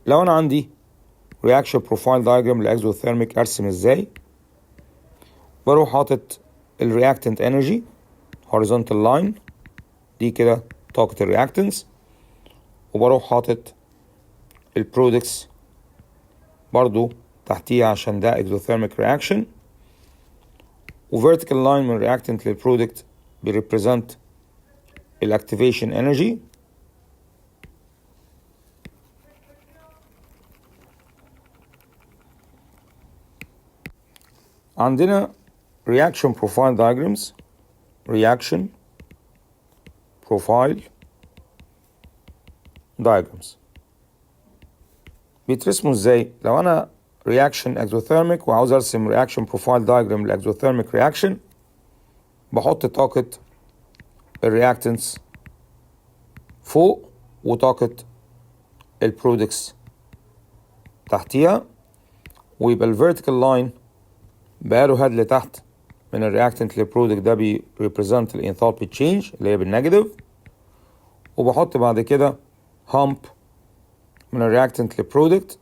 لو انا عندي reaction profile diagram للاكزوثيرميك ارسم ازاي؟ بروح حاطط الرياكتنت energy horizontal line دي كده طاقة الرياكتنس، وبروح حاطط البرودكتس برضو تحتيها عشان ده exothermic reaction، وvertical line من reactant للبرودكت بيريبريزنت الاكتيفيشن energy. عندنا reaction profile diagrams. reaction profile diagrams بيترسموا ازاي؟ لو انا reaction exothermic وعاوز ارسم reaction profile diagram لexothermic reaction، بحط طاقة الرياكتنس فوق وطاقة البرودكتس تحتيها، ويبقى الفيرتيكال لاين بارو هاد لتحت من الرياكتنت للبرودكت ده بيريبريزنت الانثالبي تشينج اللي هي بالنيجاتيف، وبحط بعد كده هامب من الرياكتنت للبرودكت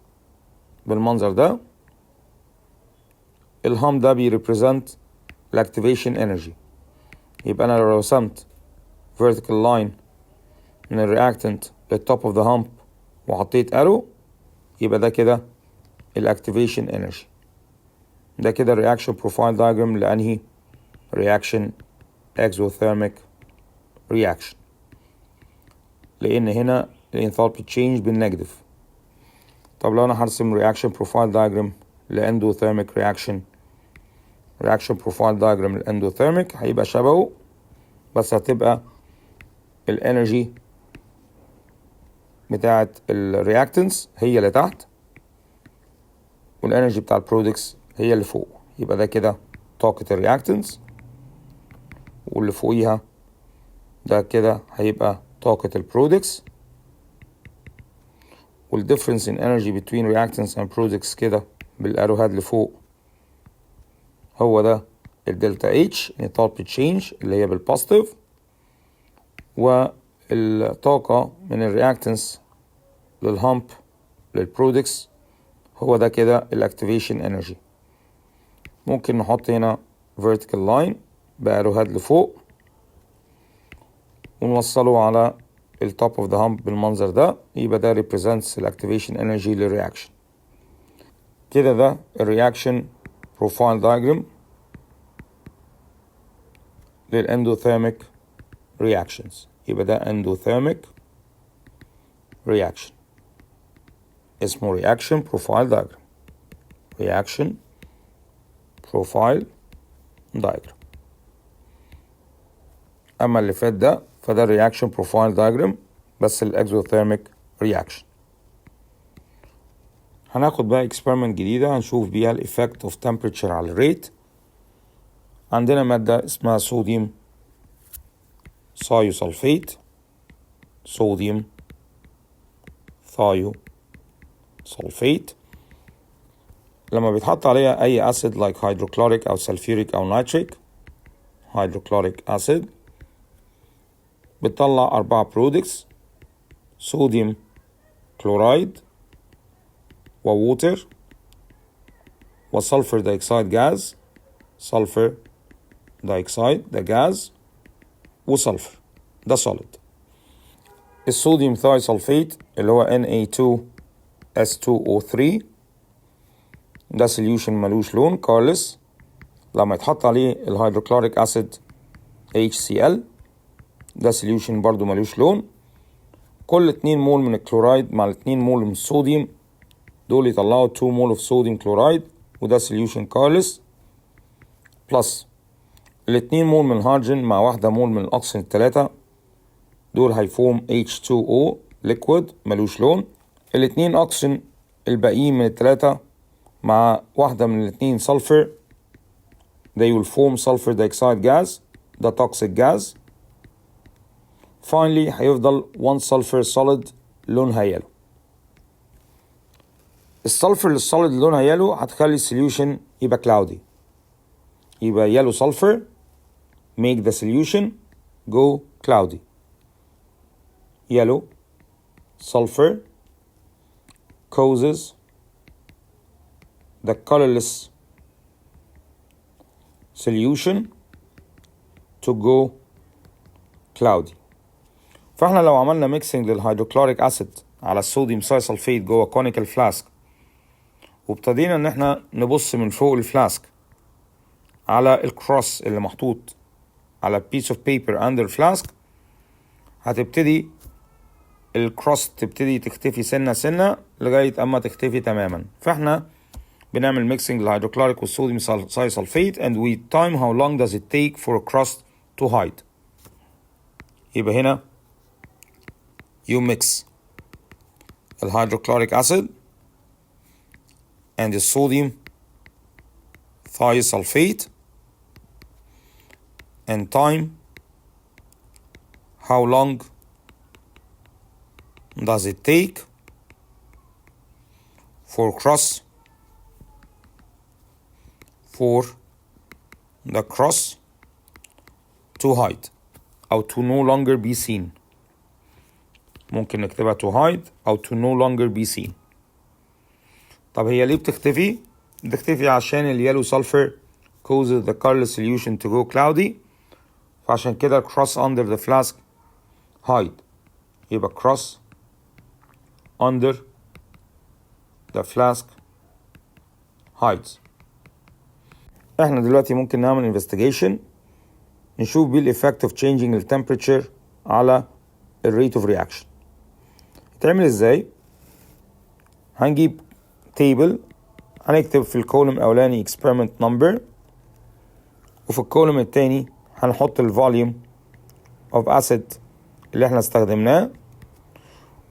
بالمنظر ده. الهامب ده بيريبريزنت الاكتيفيشن انرجي. يبقى انا لو رسمت vertical line من الرياكتنت للتوب اوف ذا هامب وحطيت ارو، يبقى ده كده الاكتيفيشن انرجي. ده كده الرياكشن بروفايل دايجرام لانهي رياكشن exothermic reaction، لان هنا الانثالبي تشينج بالنيجاتيف. طب لو انا هرسم رياكشن بروفايل دايجرام لاندوثيرميك رياكشن بروفايل دايجرام للاندوثيرميك هيبقى شبهه، بس هتبقى الانرجي بتاعه الرياكتنس هي اللي تحت والانرجي بتاع البرودكتس هي اللي فوق. يبقى ده كده طاقة الرياكتنس، واللي فوقيها ده كده هيبقى طاقة البرودكتس، والديفرنس ان انرجي between reactants and products كده بالارو هاد لفوق هو ده الدلتا اتش انثالبي تشينج اللي هي بالبوزيتيف، والطاقة من الرياكتنس للهامب للبرودكتس هو ده كده الاكتيفيشن انرجي. ممكن نحط هنا vertical line بارو هاد لفوق ونوصله على التوب اوف ذا هامب بالمنظر ده، يبقى ده represents الاكتيفيشن انرجي للرياكشن. كده ده الرياكشن بروفايل دايجرام للاندوثيرميك رياكشنز. يبقى ده اندوثيرميك رياكشن اسمه رياكشن بروفايل دايجرام. رياكشن بروفايل دايجرام. اما اللي فات ده فده الرياكشن بروفايل دايجرام بس الاكزوثيرميك رياكشن. هناخد بقى اكسبيرمنت جديدة هنشوف بيها الإفكت اوف تمبريتشر على الريت. عندنا مادة اسمها صوديوم ثايوسلفيت، صوديوم ثايوسلفيت. لما بيتحط عليها أي أسيد لايك هيدروكلوريك أو سلفيوريك أو نيتريك، هيدروكلوريك أسيد بتطلع 4 برودكتس: صوديوم كلورايد وووتر وسلفر دايكسايد جاز، سلفر دايكسايد ده جاز وسلفر ده سوليد. الصوديوم ثايوسلفيت اللي هو Na2S2O3 ده سوليوشن ملوش لون كارلس. لما يتحط عليه الهيدروكلوريك أسيد HCl ده سوليوشن برضو ملوش لون. كل 2 مول من الكلورايد مع 2 مول من الصوديوم دول يطلعوا 2 مول of صوديوم كلورايد وده سوليوشن كارلس، بلس 2 مول من الهيدروجين مع 1 مول من الأكسجين التلاتة دول هيفوم H2O liquid ملوش لون. 2 أكسجين الباقيين من التلاتة مع 1 من 2 سلفر they will form sulfur dioxide gas ده toxic gas. finally هيفضل 1 sulfur solid لونها يلو. السلفر للسوليد لونها يلو هتخلي السوليوشن يبقى cloudy، يبقى yellow sulfur make the solution go cloudy. Yellow sulfur causes the colorless solution to go cloudy. فاحنا لو عملنا ميكسينج للهيدروكلوريك اسيد على الصوديوم ثايوسلفيت جوه كونيكال فلاسك وابتدينا ان احنا نبص من فوق الفلاسك على الكروس اللي محطوط على piece of paper under flask، هتبتدي الكروس تبتدي تختفي سنة سنة لغاية اما تختفي تماما. فاحنا بنعمل ميكسينج للهيدروكلوريك والصوديوم ثايوسلفيت and we time how long does it take for a crust to hide. يبقى هنا you mix الهيدروكلوريك acid and the sodium thiosulfate and time how long does it take for the cross to hide أو to no longer be seen. ممكن نكتبها to hide أو to no longer be seen. طب هي ليه بتختفي؟ بتختفي عشان اليالو سلفر causes the colorless solution to go cloudy، فعشان كده cross under the flask hide. يبقى cross under the flask hides. احنا دلوقتي ممكن نعمل investigation نشوف بيه الeffect of changing the temperature على rate of reaction. هتعمل ازاي؟ هنجيب table، هنكتب في الكولوم الاولاني experiment number، وفي الكولوم التاني هنحط الفوليوم of acid اللي احنا استخدمناه،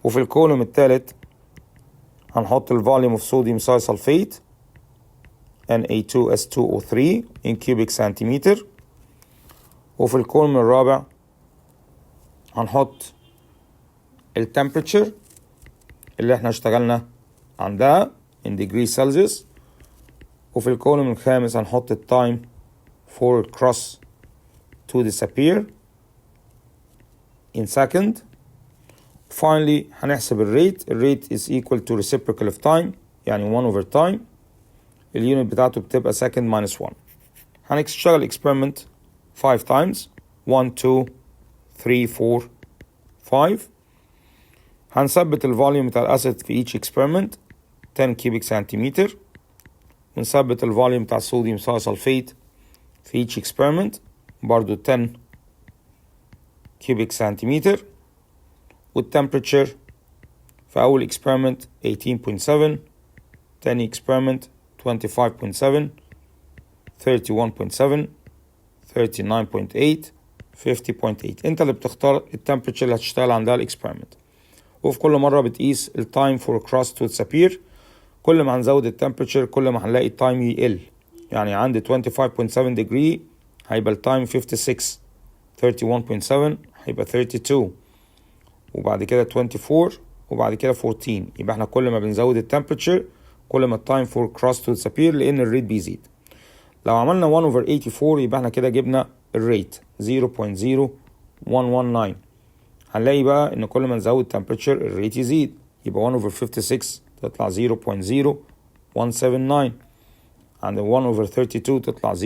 وفي الكولوم التالت هنحط الفوليوم of sodium thiosulfate Na2S2O3 in cubic centimeter، وفي الكولوم الرابع هنحط التمبريتشر اللي احنا اشتغلنا عندها in degrees Celsius، وفي الكولوم الخامس هنحط التايم for cross to disappear in second. Finally هنحسب الريت is equal to reciprocal of time يعني 1 over time، اليونت بتاعته بتبقى second minus 1. هنشتغل experiment 5 times 1 2 3 4 5. هنثبت الفوليوم بتاع الاسيد في each experiment 10 cubic centimeter، ونثبت الفوليوم بتاع الصوديوم ثايوسلفيت في each experiment برضو 10 cubic centimeter، والتمبريتشر في أول experiment 18.7، تاني experiment 25.7 31.7 39.8 50.8. انت اللي بتختار التمبريتشر اللي هتشتغل عندها الاكسبيرمنت، وفي كل مرة بتقيس التايم فور كروس تو disappear. كل ما هنزود التمبريتشر كل ما هنلاقي التايم يقل. يعني عند 25.7 degree هيبقى التايم 56، 31.7 هيبقى 32، وبعد كده 24، وبعد كده 14. يبقى احنا كل ما بنزود التمبريتشر كل ما التايم فور كروس تو disappear لان الريت بيزيد. لو عملنا 1 over 84 يبقى احنا كده جبنا الريت 0.0119. هنلاقي بقى ان كل ما نزود temperature الريت يزيد، يبقى 1 over 56 تطلع 0.0179، عند 1 over 32 تطلع 0.0313،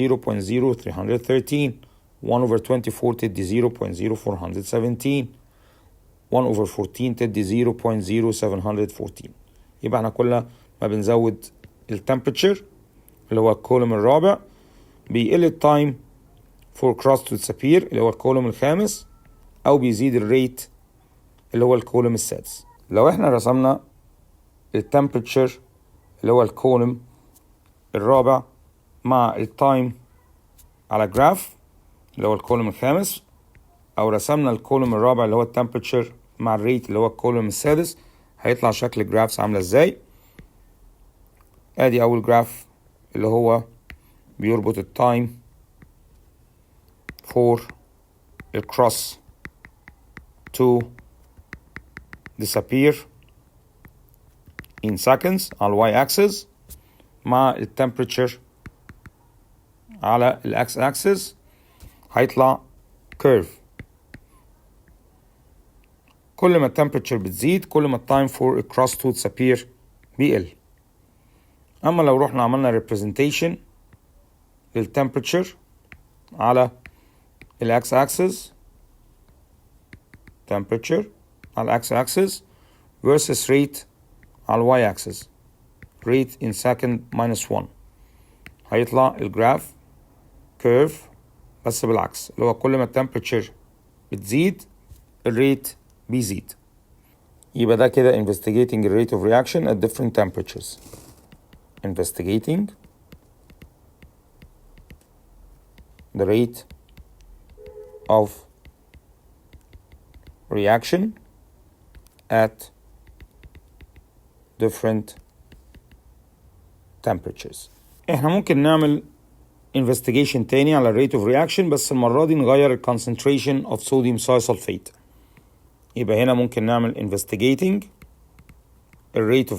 1 over 24 تدي 0.0417، 1 over 14 تدي 0.0714. يبقى احنا كل ما بنزود التمبريتشر اللي هو الكولوم الرابع بيقل التايم for cross to disappear اللي هو الكولوم الخامس، او بيزيد الريت اللي هو الكولوم السادس. لو احنا رسمنا التمبريتشر اللي هو الكولوم الرابع مع التايم على جراف اللي هو الكولوم الخامس، او رسمنا الكولوم الرابع اللي هو التمبريتشر مع الريت اللي هو الكولوم السادس، هيطلع شكل جرافس عامله ازاي. ادي اول جراف اللي هو بيربط التايم for الكروس to disappear in seconds على الواي axis مع التمبريتشر على الاكس axis، هيطلع curve. كل ما التمبريتشر بتزيد كل ما التايم for الكروس to disappear بيقل. اما لو رحنا عملنا representation للتمبريتشر على الاكس axis temperature على الاكس axis versus rate على الواي axis rate in second minus 1، هيطلع الجراف curve بس بالعكس، اللي هو كل ما التمبريتشر بتزيد الريت بيزيد. يبقى ده كده investigating the rate of reaction at different temperatures. Investigating the rate of reaction at different temperatures. احنا ممكن نعمل investigation تاني على rate of reaction، بس المرة دي نغير concentration of sodium thiosulfate. يبقى هنا ممكن نعمل investigating the rate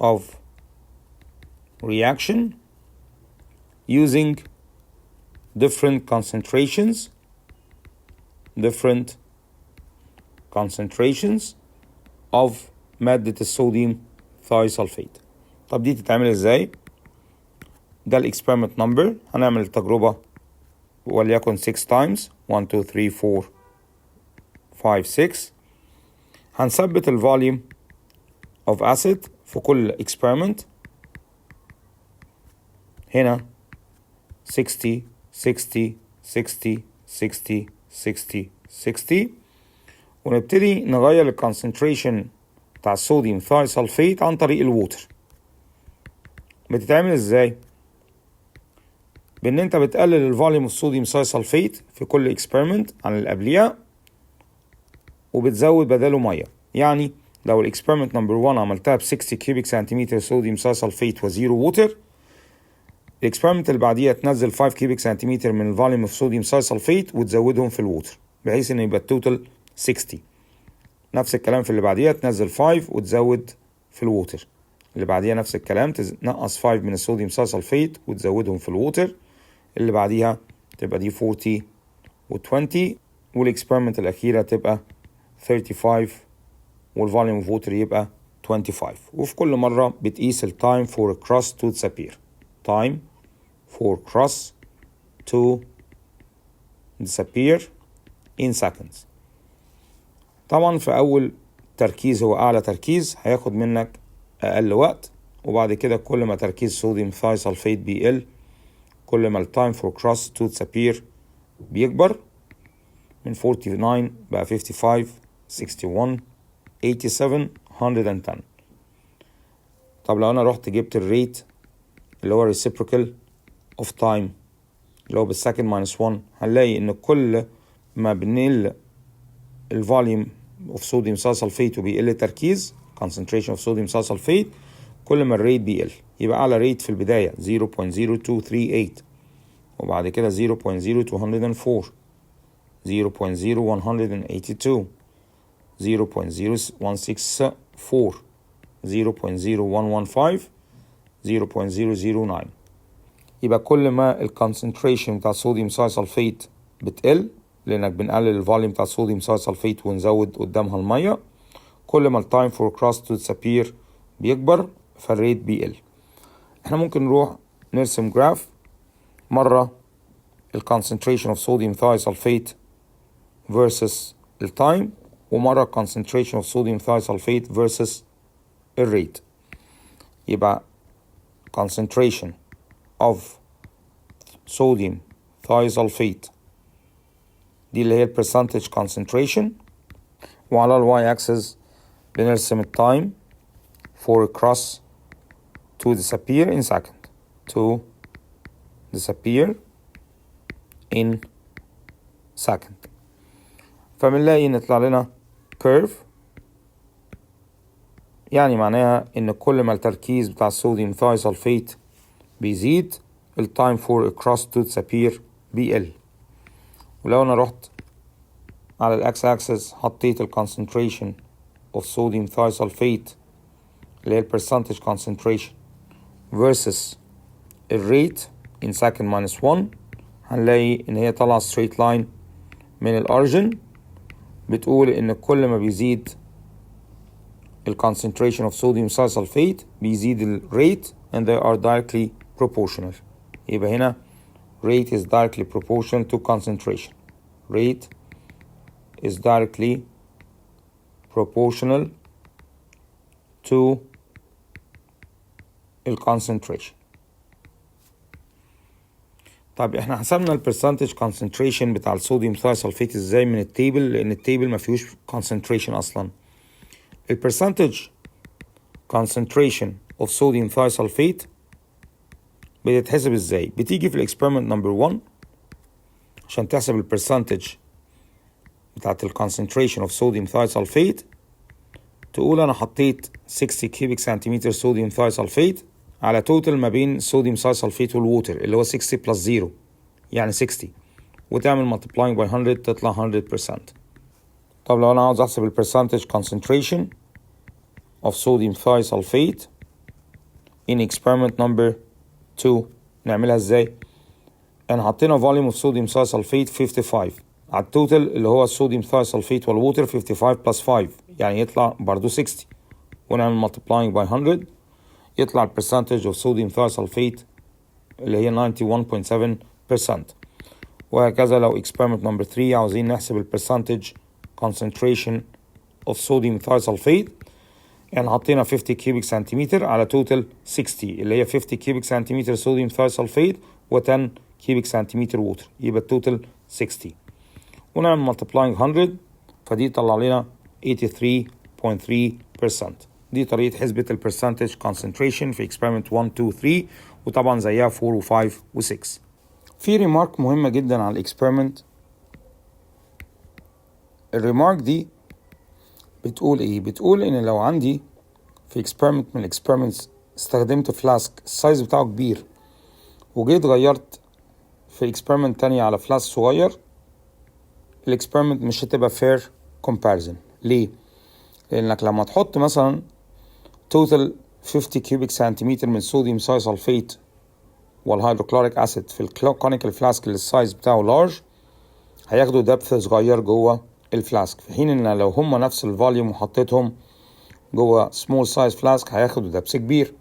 of reaction using different concentrations of مادة الصوديوم ثايسلفيت. طب دي تتعمل ازاي؟ ده الاكسبيرمنت نمبر. هنعمل التجربة وليكن 6 times 1 2 3 4 5 6. هنثبت الفوليوم of acid في كل experiment. هنا 60 60 60 60 60 60. ونبتدي نغير الكونسنتريشن بتاع الصوديوم ثايسلفيت عن طريق الووتر. بتتعمل ازاي؟ بان انت بتقلل الفوليوم الصوديوم ثايسلفيت في كل اكسبيرمنت عن اللي قبليها وبتزود بداله ميه. يعني لو الاكسبيرمنت نمبر 1 عملتها ب 60 كيوبيك سنتيمتر صوديوم ثايسلفيت وزيرو ووتر، الاكسبيرمنت اللي بعديها تنزل 5 كيوبيك سنتيمتر من الفوليوم اوف صوديوم ثايسلفيت وتزودهم في الووتر بحيث ان يبقى التوتال 60. نفس الكلام في اللي بعديها تنزل 5 وتزود في الووتر. اللي بعديها نفس الكلام تنقص 5 من الصوديوم ثايسلفيت وتزودهم في الووتر. اللي بعديها تبقى دي 40 و20. والاكسبيرمنت الأخيرة تبقى 35 والفوليوم اوف ووتر يبقى 25. وفي كل مرة بتقيس التايم فور cross to disappear. time for cross to disappear in seconds. طبعا في أول تركيز هو أعلى تركيز هياخد منك أقل وقت، وبعد كده كل ما تركيز صوديوم ثايسلفيت بيقل كل ما التايم فور cross to disappear بيكبر من 49 بقى 55 61 87 110. طب لو أنا رحت جبت الريت اللي هو reciprocal of time اللي هو بالسكند ماينس 1، هنلاقي إن كل ما بنقل الفوليوم of sodium ثايسلفيت وبيقل التركيز concentration of sodium ثايسلفيت كل ما الريت بيقل. يبقى أعلى ريت في البداية 0.0238 وبعد كده 0.0204 0.0182 0.0164 0.0115 0.009. يبقى كل ما الكونسنتريشن بتاع الصوديوم ثايسلفيت بتقل لانك بنقلل الفوليوم بتاع الصوديوم ثايسلفيت ونزود قدامها الميه، كل ما التايم فور cross to disappear بيكبر فالريت بيقل. احنا ممكن نروح نرسم جراف مره الكونسنتريشن اوف صوديوم ثايسلفيت versus التايم ومره concentration of sodium thisulfate versus الريت. يبقى concentration of sodium thisulfate دي اللي هي percentage concentration، وعلى الواي اكسس بنرسم التايم for cross to disappear in second to disappear in second. فبنلاقي ان يطلع لنا curve يعني معناها ان كل ما التركيز بتاع الصوديوم ثايسلفيت بيزيد التايم فور cross to disappear بيقل. ولو انا رحت على الاكس اكسس حطيت الكونسنتريشن of sodium thisulfate اللي هي percentage concentration versus الريت in second minus 1، هنلاقي ان هي طالعة straight line من الأوريجين بتقول ان كل ما بيزيد concentration of sodium thisulfate بيزيد الريت and they are directly proportional. يبقى هنا rate is directly proportional to concentration. Rate is directly proportional to concentration. طيب احنا حسبنا percentage concentration بتاع الصوديوم ثايسلفيت ازاي من التيبل، لان التيبل ما فيهوش concentration اصلا. percentage concentration of sodium thisulfate بتتحسب ازاي؟ بتيجي في الاكسبيرمنت نمبر 1 عشان تحسب percentage بتاعت concentration of sodium thisulfate تقول انا حطيت 60 كيوبيك سنتيمتر صوديوم ثايسلفيت على توتال ما بين الصوديوم ثايسلفيت والووتر اللي هو 60 بلس 0 يعني 60، وتعمل multiplying by 100 تطلع 100%. طب لو أنا عاوز أحسب ال percentage concentration of sodium thiosulfate in experiment number 2 نعملها ازاي؟ احنا حطينا volume of sodium thiosulfate 55 على التوتال اللي هو الصوديوم thiosulfate والووتر 55 plus 5 يعني يطلع برضو 60 ونعمل multiplying by 100 يطلع ال percentage of sodium thiosulfate اللي هي 91.7%. وهكذا لو experiment number 3 عاوزين نحسب ال percentage concentration of sodium thiosulfate يعني حطينا 50 cubic centimeter على total 60 اللي هي 50 cubic centimeter sodium thiosulfate و 10 cubic centimeter water يبقى التوتال 60 ونعمل multiplying 100 فدي طلع لنا 83.3%. دي طريقة حسبة ال percentage concentration في experiment 1 2 3 وطبعا زيها 4 و 5 و 6. في ريمارك مهمة جدا على الاكسبيرمنت. الريمارك دي بتقول ايه؟ بتقول ان لو عندي في اكسبيرمنت من الاكسبيرمنتس استخدمت فلاسك السايز بتاعه كبير وجيت غيرت في اكسبيرمنت تانية على فلاسك صغير الاكسبيرمنت مش هتبقى fair comparison. ليه؟ لانك لما تحط مثلا total 50 cubic centimeter من صوديوم thiosulfate والهيدروكلوريك اسيد في الكونيكال فلاسك اللي السايز بتاعه لارج هياخدوا دبث صغير جوه الفلاسك، في حين ان لو هما نفس الفوليوم وحطيتهم جوه سمول سايز فلاسك هياخدوا دبث كبير.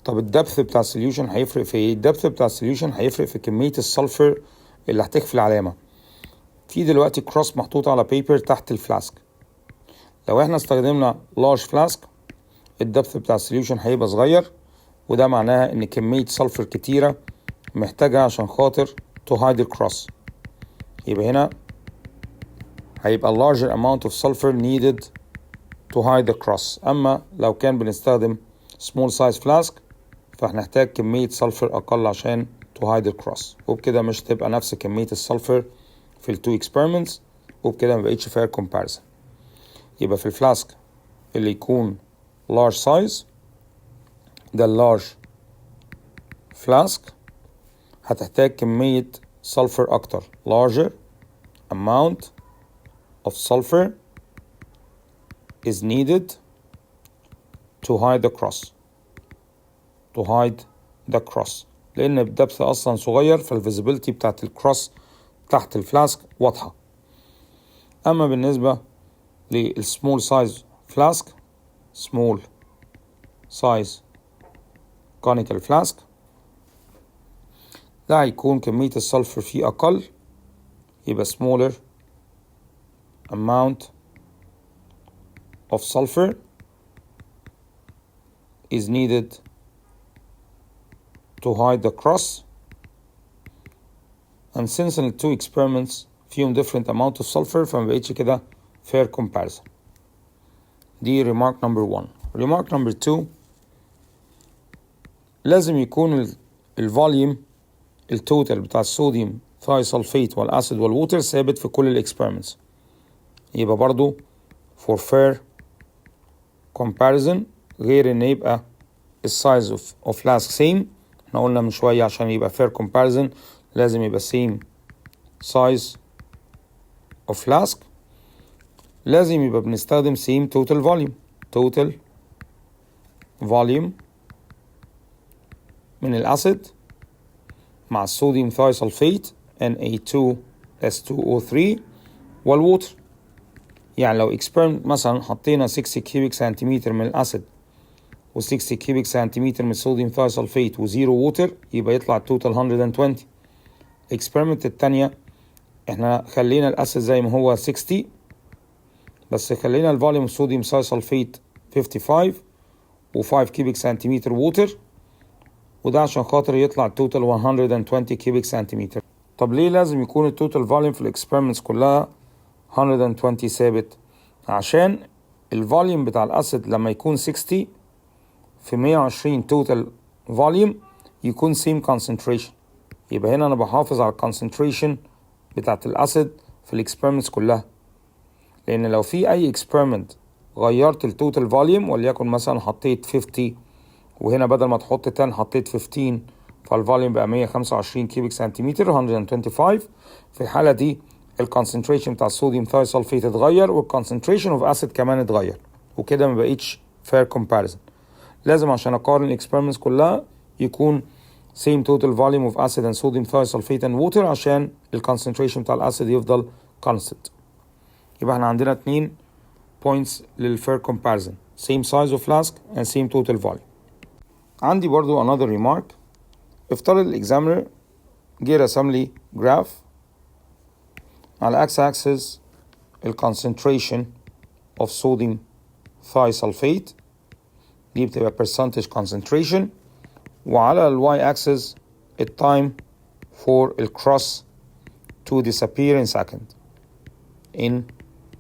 طب الدبث بتاع السوليوشن هيفرق في ايه؟ الدبث بتاع السوليوشن هيفرق في كمية السلفر اللي هتخفي العلامة. في دلوقتي كروس محطوط على بيبر تحت الفلاسك، لو احنا استخدمنا لارج فلاسك الدبث بتاع السوليوشن هيبقى صغير وده معناها ان كمية سلفر كتيرة محتاجة عشان خاطر to hide the cross. يبقى هنا هيبقى larger amount of sulfur needed to hide the cross. اما لو كان بنستخدم small size flask فهنحتاج كمية سلفر اقل عشان to hide the cross وبكده مش تبقى نفس كمية السلفر في ال two experiments وبكده مبقتش fair comparison. يبقى في الفلاسك اللي يكون large size ده large flask هتحتاج كمية سلفر أكتر larger amount of sulfur is needed to hide the cross لأن الدبث أصلا صغير فالفيزيبيليتي بتاعت الكروس تحت الفلاسك واضحة. أما بالنسبة للسمول سايز فلاسك small size conical flask ده هيكون كمية السلفر فيه أقل يبقى smaller amount of sulfur is needed to hide the cross and since the two experiments فيهم different amount of sulfur فمبقتش كده fair comparison. دي remark number 1. remark number 2 لازم يكون الفوليوم التوتال بتاع الصوديوم ثايسلفيت والاسيد والووتر ثابت في كل الاكسبيرمنتس. يبقى برضو for fair comparison غير ان يبقى السايز of flask same. احنا قلنا من شوية عشان يبقى fair comparison لازم يبقى same size of flask. لازم يبقى بنستخدم same total volume من الأسيد مع الصوديوم ثايسلفيت Na2S2O3 والووتر. يعني لو experiment مثلا حطينا 60 كيوبيك سنتيمتر من الأسيد و60 كيوبيك سنتيمتر من الصوديوم ثايسلفيت وزيرو ووتر يبقى يطلع التوتال 120. experiment التانية احنا خلينا الأسيد زي ما هو 60 بس خلينا الفوليوم الصوديوم ثايسلفيت 55 و5 كيوبيك سنتيمتر ووتر وده عشان خاطر يطلع التوتال 120 كيوبيك سنتيمتر. طب ليه لازم يكون التوتال فوليوم في الاكسبيرمنتس كلها 120 ثابت؟ عشان الفوليوم بتاع الاسيد لما يكون 60 في 120 توتال فوليوم يكون سيم كونسنتريشن. يبقى هنا انا بحافظ على الكونسنتريشن بتاعت الاسيد في الاكسبيرمنتس كلها. لان لو في اي اكسبيرمنت غيرت التوتال فوليوم وليكن مثلا حطيت 50 وهنا بدل ما تحط 10 حطيت 15 فالفوليوم بقى 125 كيوبيك سنتيمتر 125. في الحالة دي الكونسنتريشن بتاع الصوديوم ثايسلفيت اتغير والكونسنتريشن اوف اسيد كمان اتغير، وكده ما بقيتش fair comparison. لازم عشان اقارن الاكسبيرمنتس كلها يكون same total volume of acid and sodium thiosulfate and water عشان الكونسنتريشن بتاع الاسيد يفضل constant. يبقى احنا عندنا 2 points للfair comparison: same size of flask and same total volume. عندي برضو another remark. افترض الاكزامينر جه رسم لي graph على x axis concentration of sodium thiosulfate، دي بتبقى percentage concentration، وعلى y axis time for cross to disappear in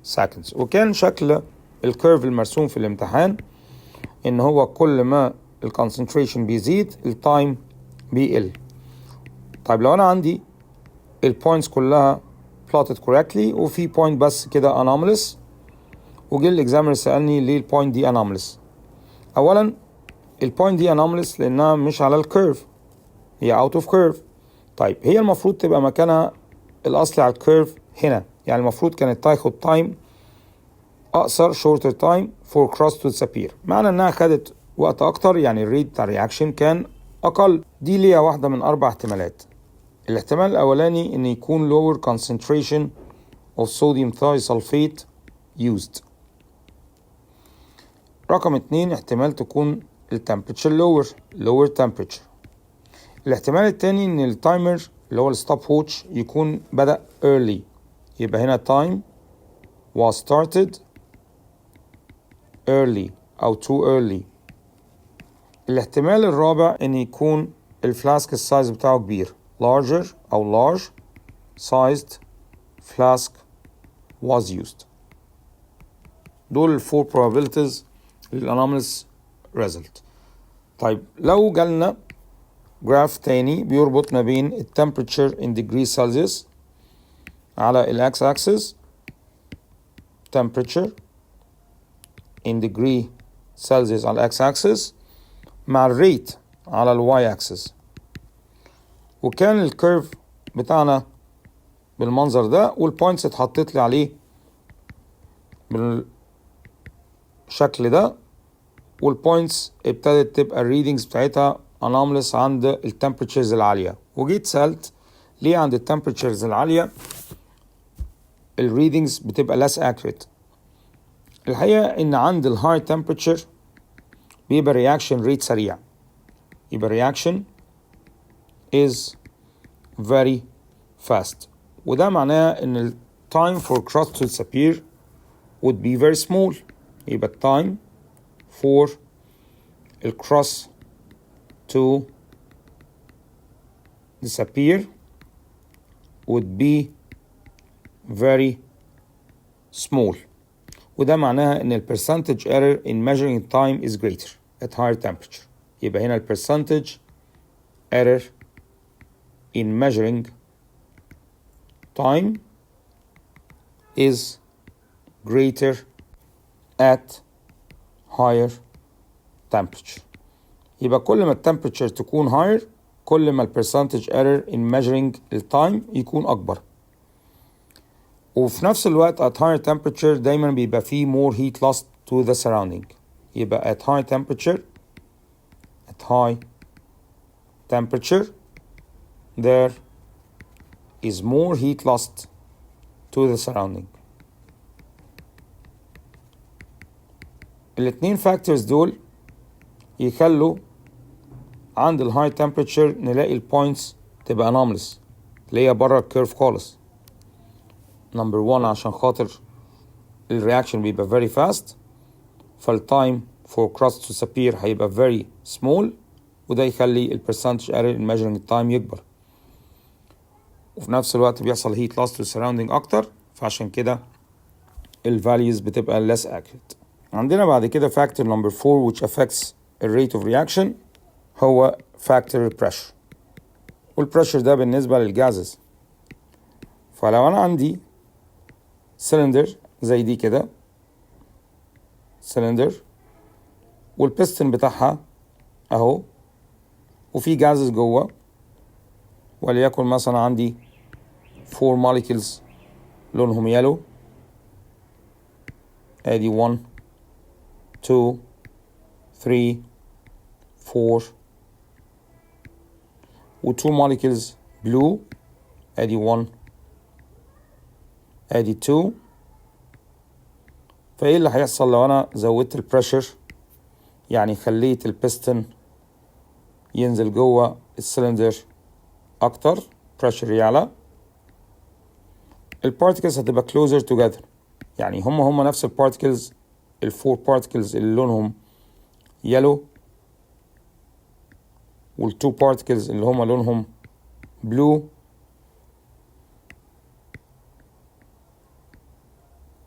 seconds. وكان شكل الكيرف المرسوم في الامتحان ان هو كل ما الكونسنتريشن بيزيد التايم بيقل. طيب لو انا عندي البوينتس كلها plotted correctly وفي بوينت بس كده anomalous، وجه الاكزامينر سألني ليه البوينت دي anomalous. اولا البوينت دي anomalous لانها مش على الكيرف، هي out of curve. طيب هي المفروض تبقى مكانها الاصلي على الكيرف هنا، يعني المفروض كانت تاخد تايم اقصر shorter time for cross to disappear، معنى انها خدت وقت اكتر يعني الريت بتاع الرياكشن كان اقل. دي ليها واحدة من 4 احتمالات. الاحتمال الاولاني ان يكون lower concentration of sodium thiosulfate used. رقم 2 احتمال تكون temperature lower temperature. الاحتمال التاني ان التايمر اللي هو الستوب ووتش يكون بدأ early، يبقى هنا time was started early أو too early. الاحتمال الرابع ان يكون الفلاسك السايز بتاعه كبير، larger أو large sized flask was used. دول 4 probabilities للanomalous result. طيب لو جالنا جراف تاني بيربط ما بين temperature in degrees Celsius على ال x axis temperature in degree Celsius على ال x axis مع الريت على ال y axis، وكان الكيرف بتاعنا بالمنظر ده والبوينتس اتحطت لي عليه بالشكل ده، والبوينتس ابتدت تبقى الريدنجز بتاعتها anomalous عند التمبريتشرز العالية. وجيت سألت ليه عند التمبريتشرز العالية الريدنجز بتبقى less accurate. الحقيقة ان عند الهاي تمبريتشر بيبقى reaction rate سريع، يبقى reaction is very fast، وده معناه ان ال time for cross to disappear would be very small. يبقى time for ال cross to disappear would be very small، وده معناها ان ال percentage error in measuring time is greater at higher temperature. يبقى هنا ال percentage error in measuring time is greater at higher temperature. يبقى كل ما التمبريتشر تكون higher كل ما percentage error in measuring التايم يكون أكبر. وفي نفس الوقت at higher temperature دايما بيبقى فيه more heat loss to the surrounding. يبقى at high temperature there is more heat lost to the surrounding. الاتنين factors دول يخلوا عند الهاي تمبريتشر نلاقي البوينتس تبقى anomalous، تلاقيها بره الكيرف خالص. نمبر 1 عشان خاطر الرياكشن بيبقى very fast، فالتايم for cross to disappear هيبقى very small، وده يخلي percentage error in measuring التايم يكبر. وفي نفس الوقت بيحصل heat loss to surrounding أكتر، فعشان كده values بتبقى less accurate. عندنا بعد كده factor number 4 which affects the rate of reaction هو factor pressure. والpressure ده بالنسبة للجازز. فلو أنا عندي cylinder زي دي كده cylinder والبستن بتاعها أهو وفي جازز جوه، وليكن مثلا عندي 4 molecules لونهم يلو، ادي 1 2 3 4 و 2 molecules blue، ادي 1 ادي 2. فايه اللي هيحصل لو انا زودت البريشر، يعني خليت البستن ينزل جوه السلندر اكتر، بريشر يعلى، البارتكلز هتبقى closer together، يعني هم نفس البارتكلز، الفور بارتكلز اللي لونهم يلو والتو بارتكلز اللي هم لونهم بلو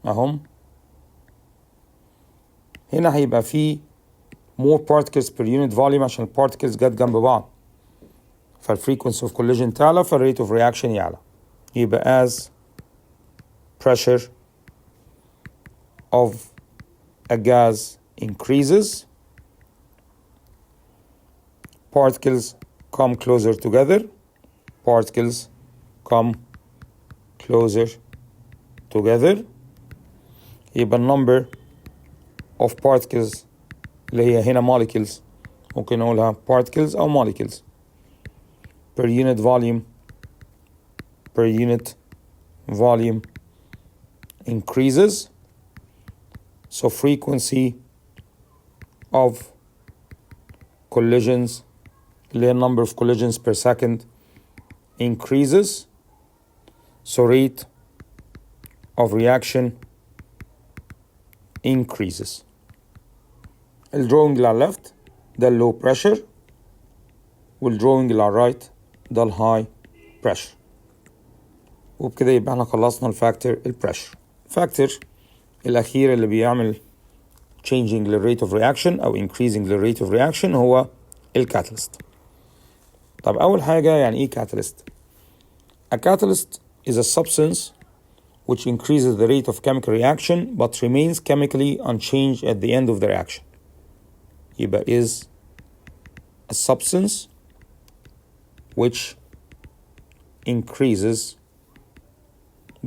اهم. هنا هيبقى في more particles per unit volume عشان البارتكلز جت جنب بعض، فالفريكونسي اوف collision تعلى، فالريت اوف رياكشن يعلى. يبقى as pressure of a gas increases, particles come closer together, particles come closer together. يبقى number of particles اللي هي هنا molecules ممكن نقولها particles أو molecules per unit volume increases, so frequency of collisions اللي هي number of collisions per second increases, so rate of reaction increases. الدروينج اللي على left ده low pressure، والدروينج اللي على right ده high pressure. وبكده يبقى احنا خلصنا الفاكتور البريشر. الفاكتور الأخير اللي بيعمل changing the rate of reaction أو increasing the rate of reaction هو الكاتاليست. طب أول حاجة يعني إيه catalyst؟ A catalyst is a substance which increases the rate of chemical reaction but remains chemically unchanged at the end of the reaction. يبقى is a substance which increases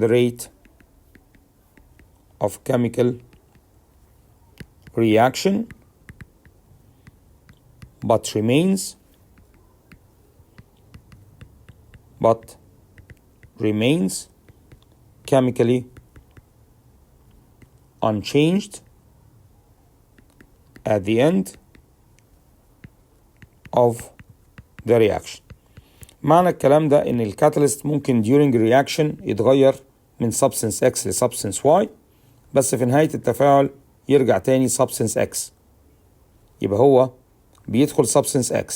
the rate of chemical reaction but remains chemically unchanged at the end of the reaction. معنى الكلام ده ان الكاتاليست ممكن during reaction يتغير من substance X ل substance Y، بس في نهاية التفاعل يرجع تاني substance X. يبقى هو بيدخل substance X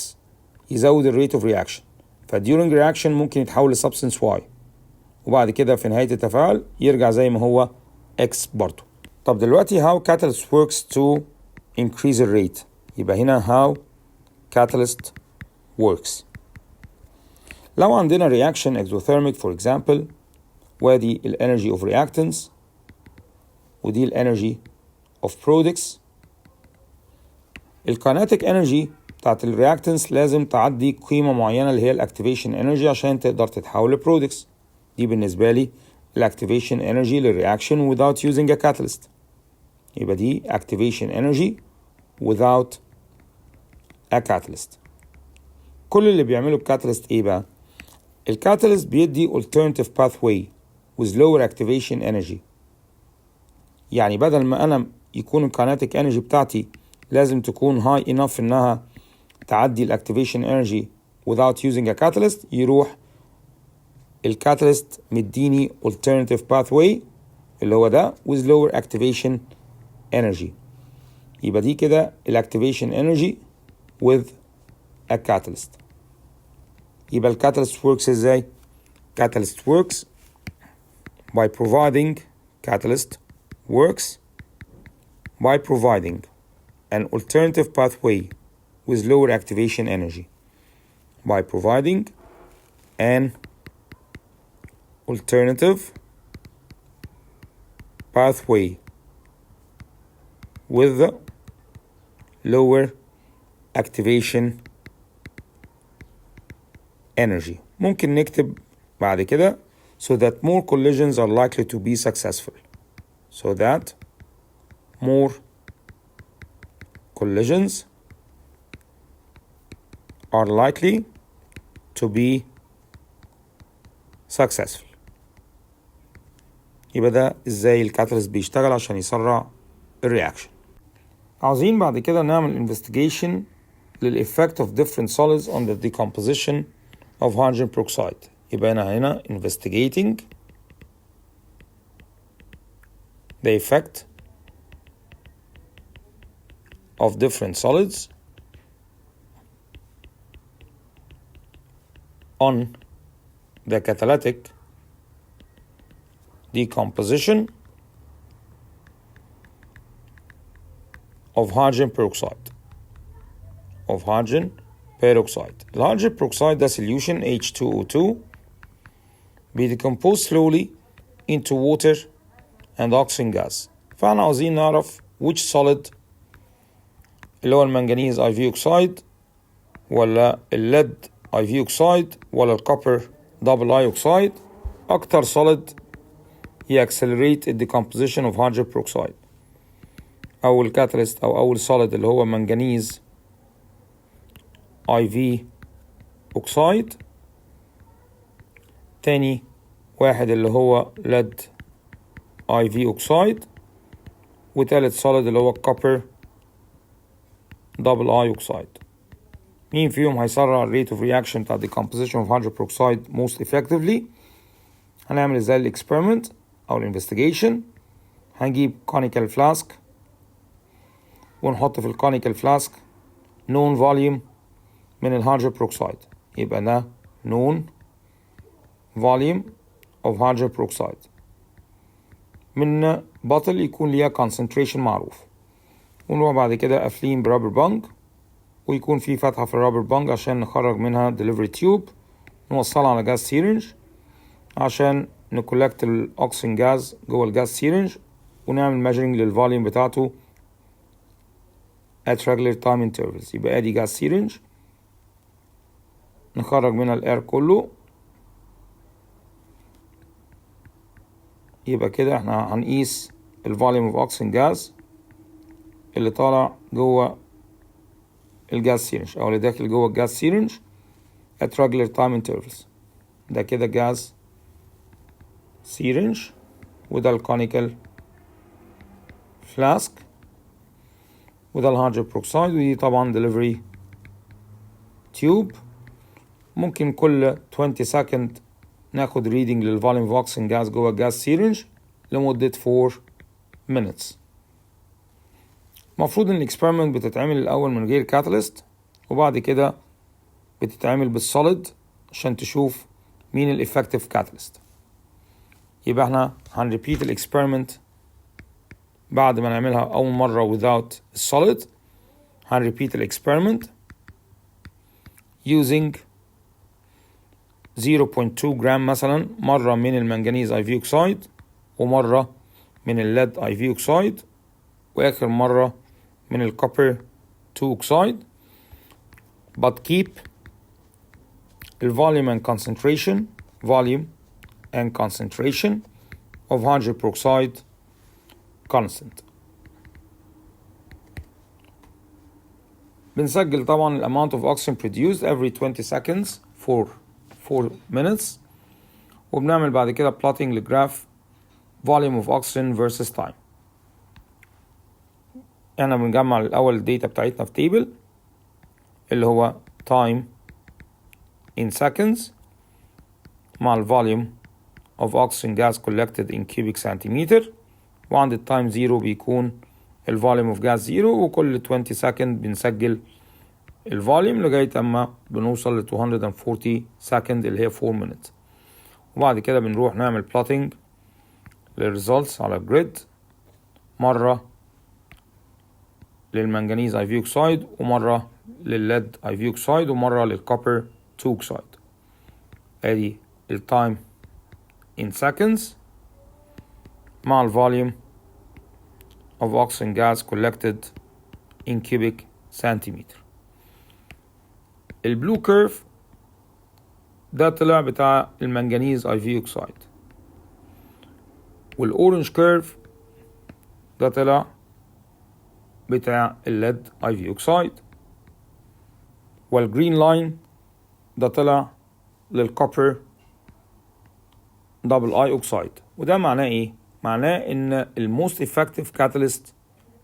يزود الريت اوف رياكشن، فduring reaction ممكن يتحول لسubstance Y، وبعد كده في نهاية التفاعل يرجع زي ما هو X برضو. طب دلوقتي how catalyst works to increase the rate. يبقى هنا how catalyst works. لو عندنا reaction exothermic for example، ودي ال energy of reactants ودي ال energy of products، ال kinetic energy بتاعت ال reactants لازم تعدي قيمة معينة اللي هي ال activation energy عشان تقدر تتحول ل products. دي بالنسبة لي ال activation energy للreaction without using a catalyst. يبقى دي activation energy without a catalyst. كل اللي بيعمله الكاتاليست ايه بقى؟ الكاتاليست بيدي alternative pathway with lower activation energy. يعني بدل ما انا يكون الكاينيتيك انرجي بتاعتي لازم تكون high enough انها تعدي الاكتيفيشن انرجي without using a catalyst، يروح الكاتاليست مديني alternative pathway اللي هو ده with lower activation energy. يبقى دي كده الاكتيفيشن energy with a catalyst. يبقى الكاتاليست works ازاي؟ catalyst works by providing an alternative pathway with lower activation energy. By providing an alternative pathway with lower activation energy. ممكن نكتب بعد كده so that more collisions are likely to be successful. So that more collisions are likely to be successful. يبقى ده ازاي الكاتاليست بيشتغل عشان يسرع الرياكشن. عاوزين بعد كده نعمل investigation للeffect of different solids on the decomposition of hydrogen peroxide. يبقى أنا هنا investigating the effect of different solids on the catalytic decomposition of hydrogen peroxide. الهيدروجين peroxide ده solution H2O2 بيديكمبوز slowly into water and oxygen gas. فاحنا عاوزين نعرف which solid اللي هو المنجنيز IV oxide ولا الليد IV oxide ولا الكوبر double I oxide أكتر solid accelerate the decomposition of hydrogen peroxide. أول كاتاليست أو أول solid اللي هو منجنيز IV oxide. تاني واحد اللي هو lead IV oxide. وتالت solid اللي هو copper double I oxide. مين فيهم هيسرع rate of reaction بتاع decomposition of hydrogen peroxide most effectively؟ هنعمل ازاي الاكسبيرمنت او الانفستيجيشن؟ هنجيب conical flask ونحط في الكونيكال فلاسك known volume من الهيدروجين peroxide. يبقى ده known volume of hydrogen peroxide من بطل يكون ليها concentration معروف. ونروح بعد كده قافلين برابر بانج ويكون في فتحة في الرابر بانج عشان نخرج منها delivery tube نوصلها على جاز سيرنج عشان نكولكت الأكسجين جاز جوه الجاز سيرنج ونعمل measuring للفوليوم بتاعته at regular time intervals. يبقى ادي جاز سيرنج نخرج منها الاير كله. يبقى كده احنا هنقيس الفوليوم اوف اوكسجين جاز اللي طالع جوه الجاز سيرنج او اللي داخل جوه الجاز سيرنج at regular time intervals. ده كده جاز سيرنج وده الكونيكال فلاسك وده الهيدروجين peroxide ودي طبعا delivery tube. ممكن كل 20 سكند ناخد reading للفوليوم اوف اوكسجين جاز جوه الجاز سيرنج لمدة 4 minutes. المفروض ان الاكسبيرمنت بتتعمل الاول من غير كاتاليست وبعد كده بتتعمل بالسوليد عشان تشوف مين الافكتيف كاتاليست. يبقى احنا هنريبيت الاكسبيرمنت بعد ما نعملها اول مرة without solid. هنريبيت الاكسبيرمنت using 0.2 جرام مثلا مرة من المنجنيز IV oxide ومرة من الليد IV oxide واخر مرة من الكوبر 2 oxide. but keep the volume and concentration of hydrogen peroxide constant. بنسجل طبعا ال amount of oxygen produced every 20 seconds for 4 minutes وبنعمل بعد كده plotting لجراف volume of oxygen versus time. احنا بنجمع الأول الداتا بتاعتنا في table اللي هو time in seconds مع ال volume of oxygen gas collected in cubic centimeter وعند التايم 0 بيكون ال volume of gas 0 وكل 20 second بنسجل الفوليوم لغاية اما بنوصل ل 240 second اللي هي 4 minutes. وبعد كده بنروح نعمل plotting للريزلتس على جريد مرة للمنجنيز IV oxide ومرة للليد IV oxide ومرة للكوبر 2 oxide. ادي التايم in seconds مع الفوليوم of oxygen gas collected in cubic centimeter. البلو كيرف ده طلع بتاع المنجنيز اي في اوكسايد. والاورنج كيرف ده طلع بتاع الليد اي في اوكسايد. والجرين لاين ده طلع للكوبر دبل اي اوكسايد. وده معناه ايه؟ معناه ان الموست افكتيف كاتاليست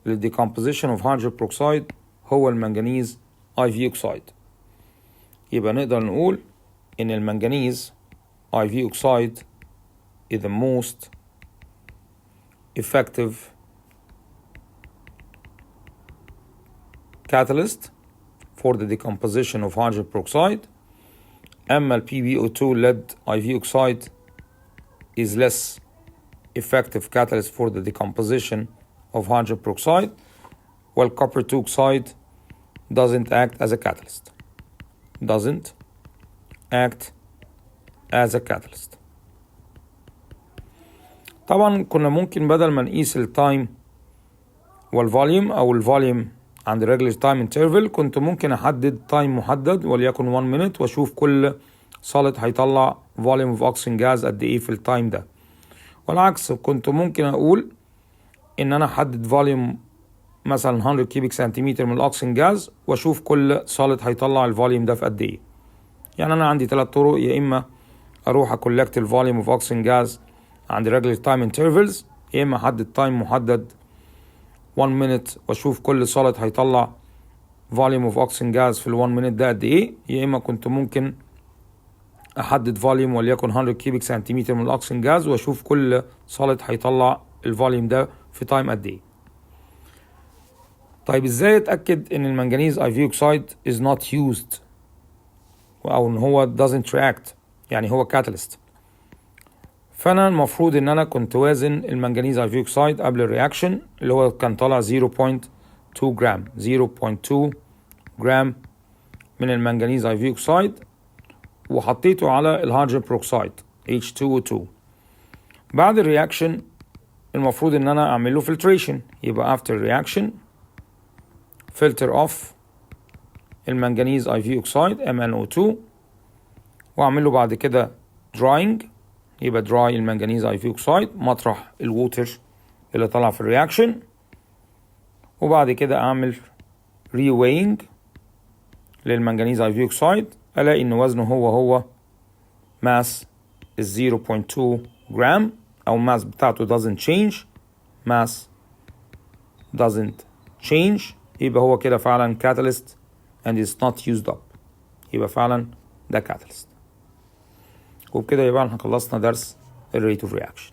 للديكomposition اوف هيدروجين بروكسايد هو المنجنيز اي في اوكسايد. يبقى نقدر نقول ان المنجنيز اي في اوكسايد is the most effective catalyst for the decomposition of hydrogen peroxide. أما ال PbO2 lead IV oxide is less effective catalyst for the decomposition of hydrogen peroxide, while copper 2 oxide doesn't act as a catalyst. Doesn't act as a catalyst. طبعا كنا ممكن بدل ما نقيس التايم والفوليوم او الفوليوم عند regular time interval كنت ممكن احدد تايم محدد وليكن 1 minute واشوف كل solid هيطلع volume of oxygen gas قد ايه في التايم ده. والعكس كنت ممكن اقول ان انا احدد فوليوم مثلا 100 كيوبيك سنتيمتر من الاكسجين جاز واشوف كل solid هيطلع الفوليوم ده في قد ايه. يعني انا عندي 3 طرق، يا اما اروح اكولكت الفوليوم اوف اوكسجين جاز عند regular time intervals، يا اما احدد تايم محدد 1 minute واشوف كل solid هيطلع volume of oxygen gas في ال 1 minute ده قد ايه، يا اما كنت ممكن احدد فوليوم وليكن 100 كيوبيك سنتيمتر من الاكسجين جاز واشوف كل solid هيطلع الفوليوم ده في تايم قد ايه. طيب ازاي اتاكد ان المنجنيز اي في اوكسايد is not used او ان هو doesn't react، يعني هو catalyst؟ فانا المفروض ان انا كنت وازن المنجنيز اي في اوكسايد قبل الرياكشن اللي هو كان طالع 0.2 جرام 0.2 جرام من المنجنيز اي في اوكسايد وحطيته على الهيدروجين بروكسايد H2O2. بعد الرياكشن المفروض ان انا اعمل له filtration، يبقى after reaction filter off المنجنيز اي في اوكسايد MnO2 واعمل له بعد كده drying، يبقى dry المنجنيز اي في اوكسايد مطرح الووتر اللي طلع في الرياكشن، وبعد كده اعمل reweighing للمنجنيز اي في اوكسايد الاقي ان وزنه هو ماس 0.2 جرام او ماس بتاعته doesn't change، ماس doesn't change، يبقى هو كده فعلا catalyst and is not used up، يبقى فعلا ده catalyst. وبكده يبقى احنا خلصنا درس الريت اوف رياكشن.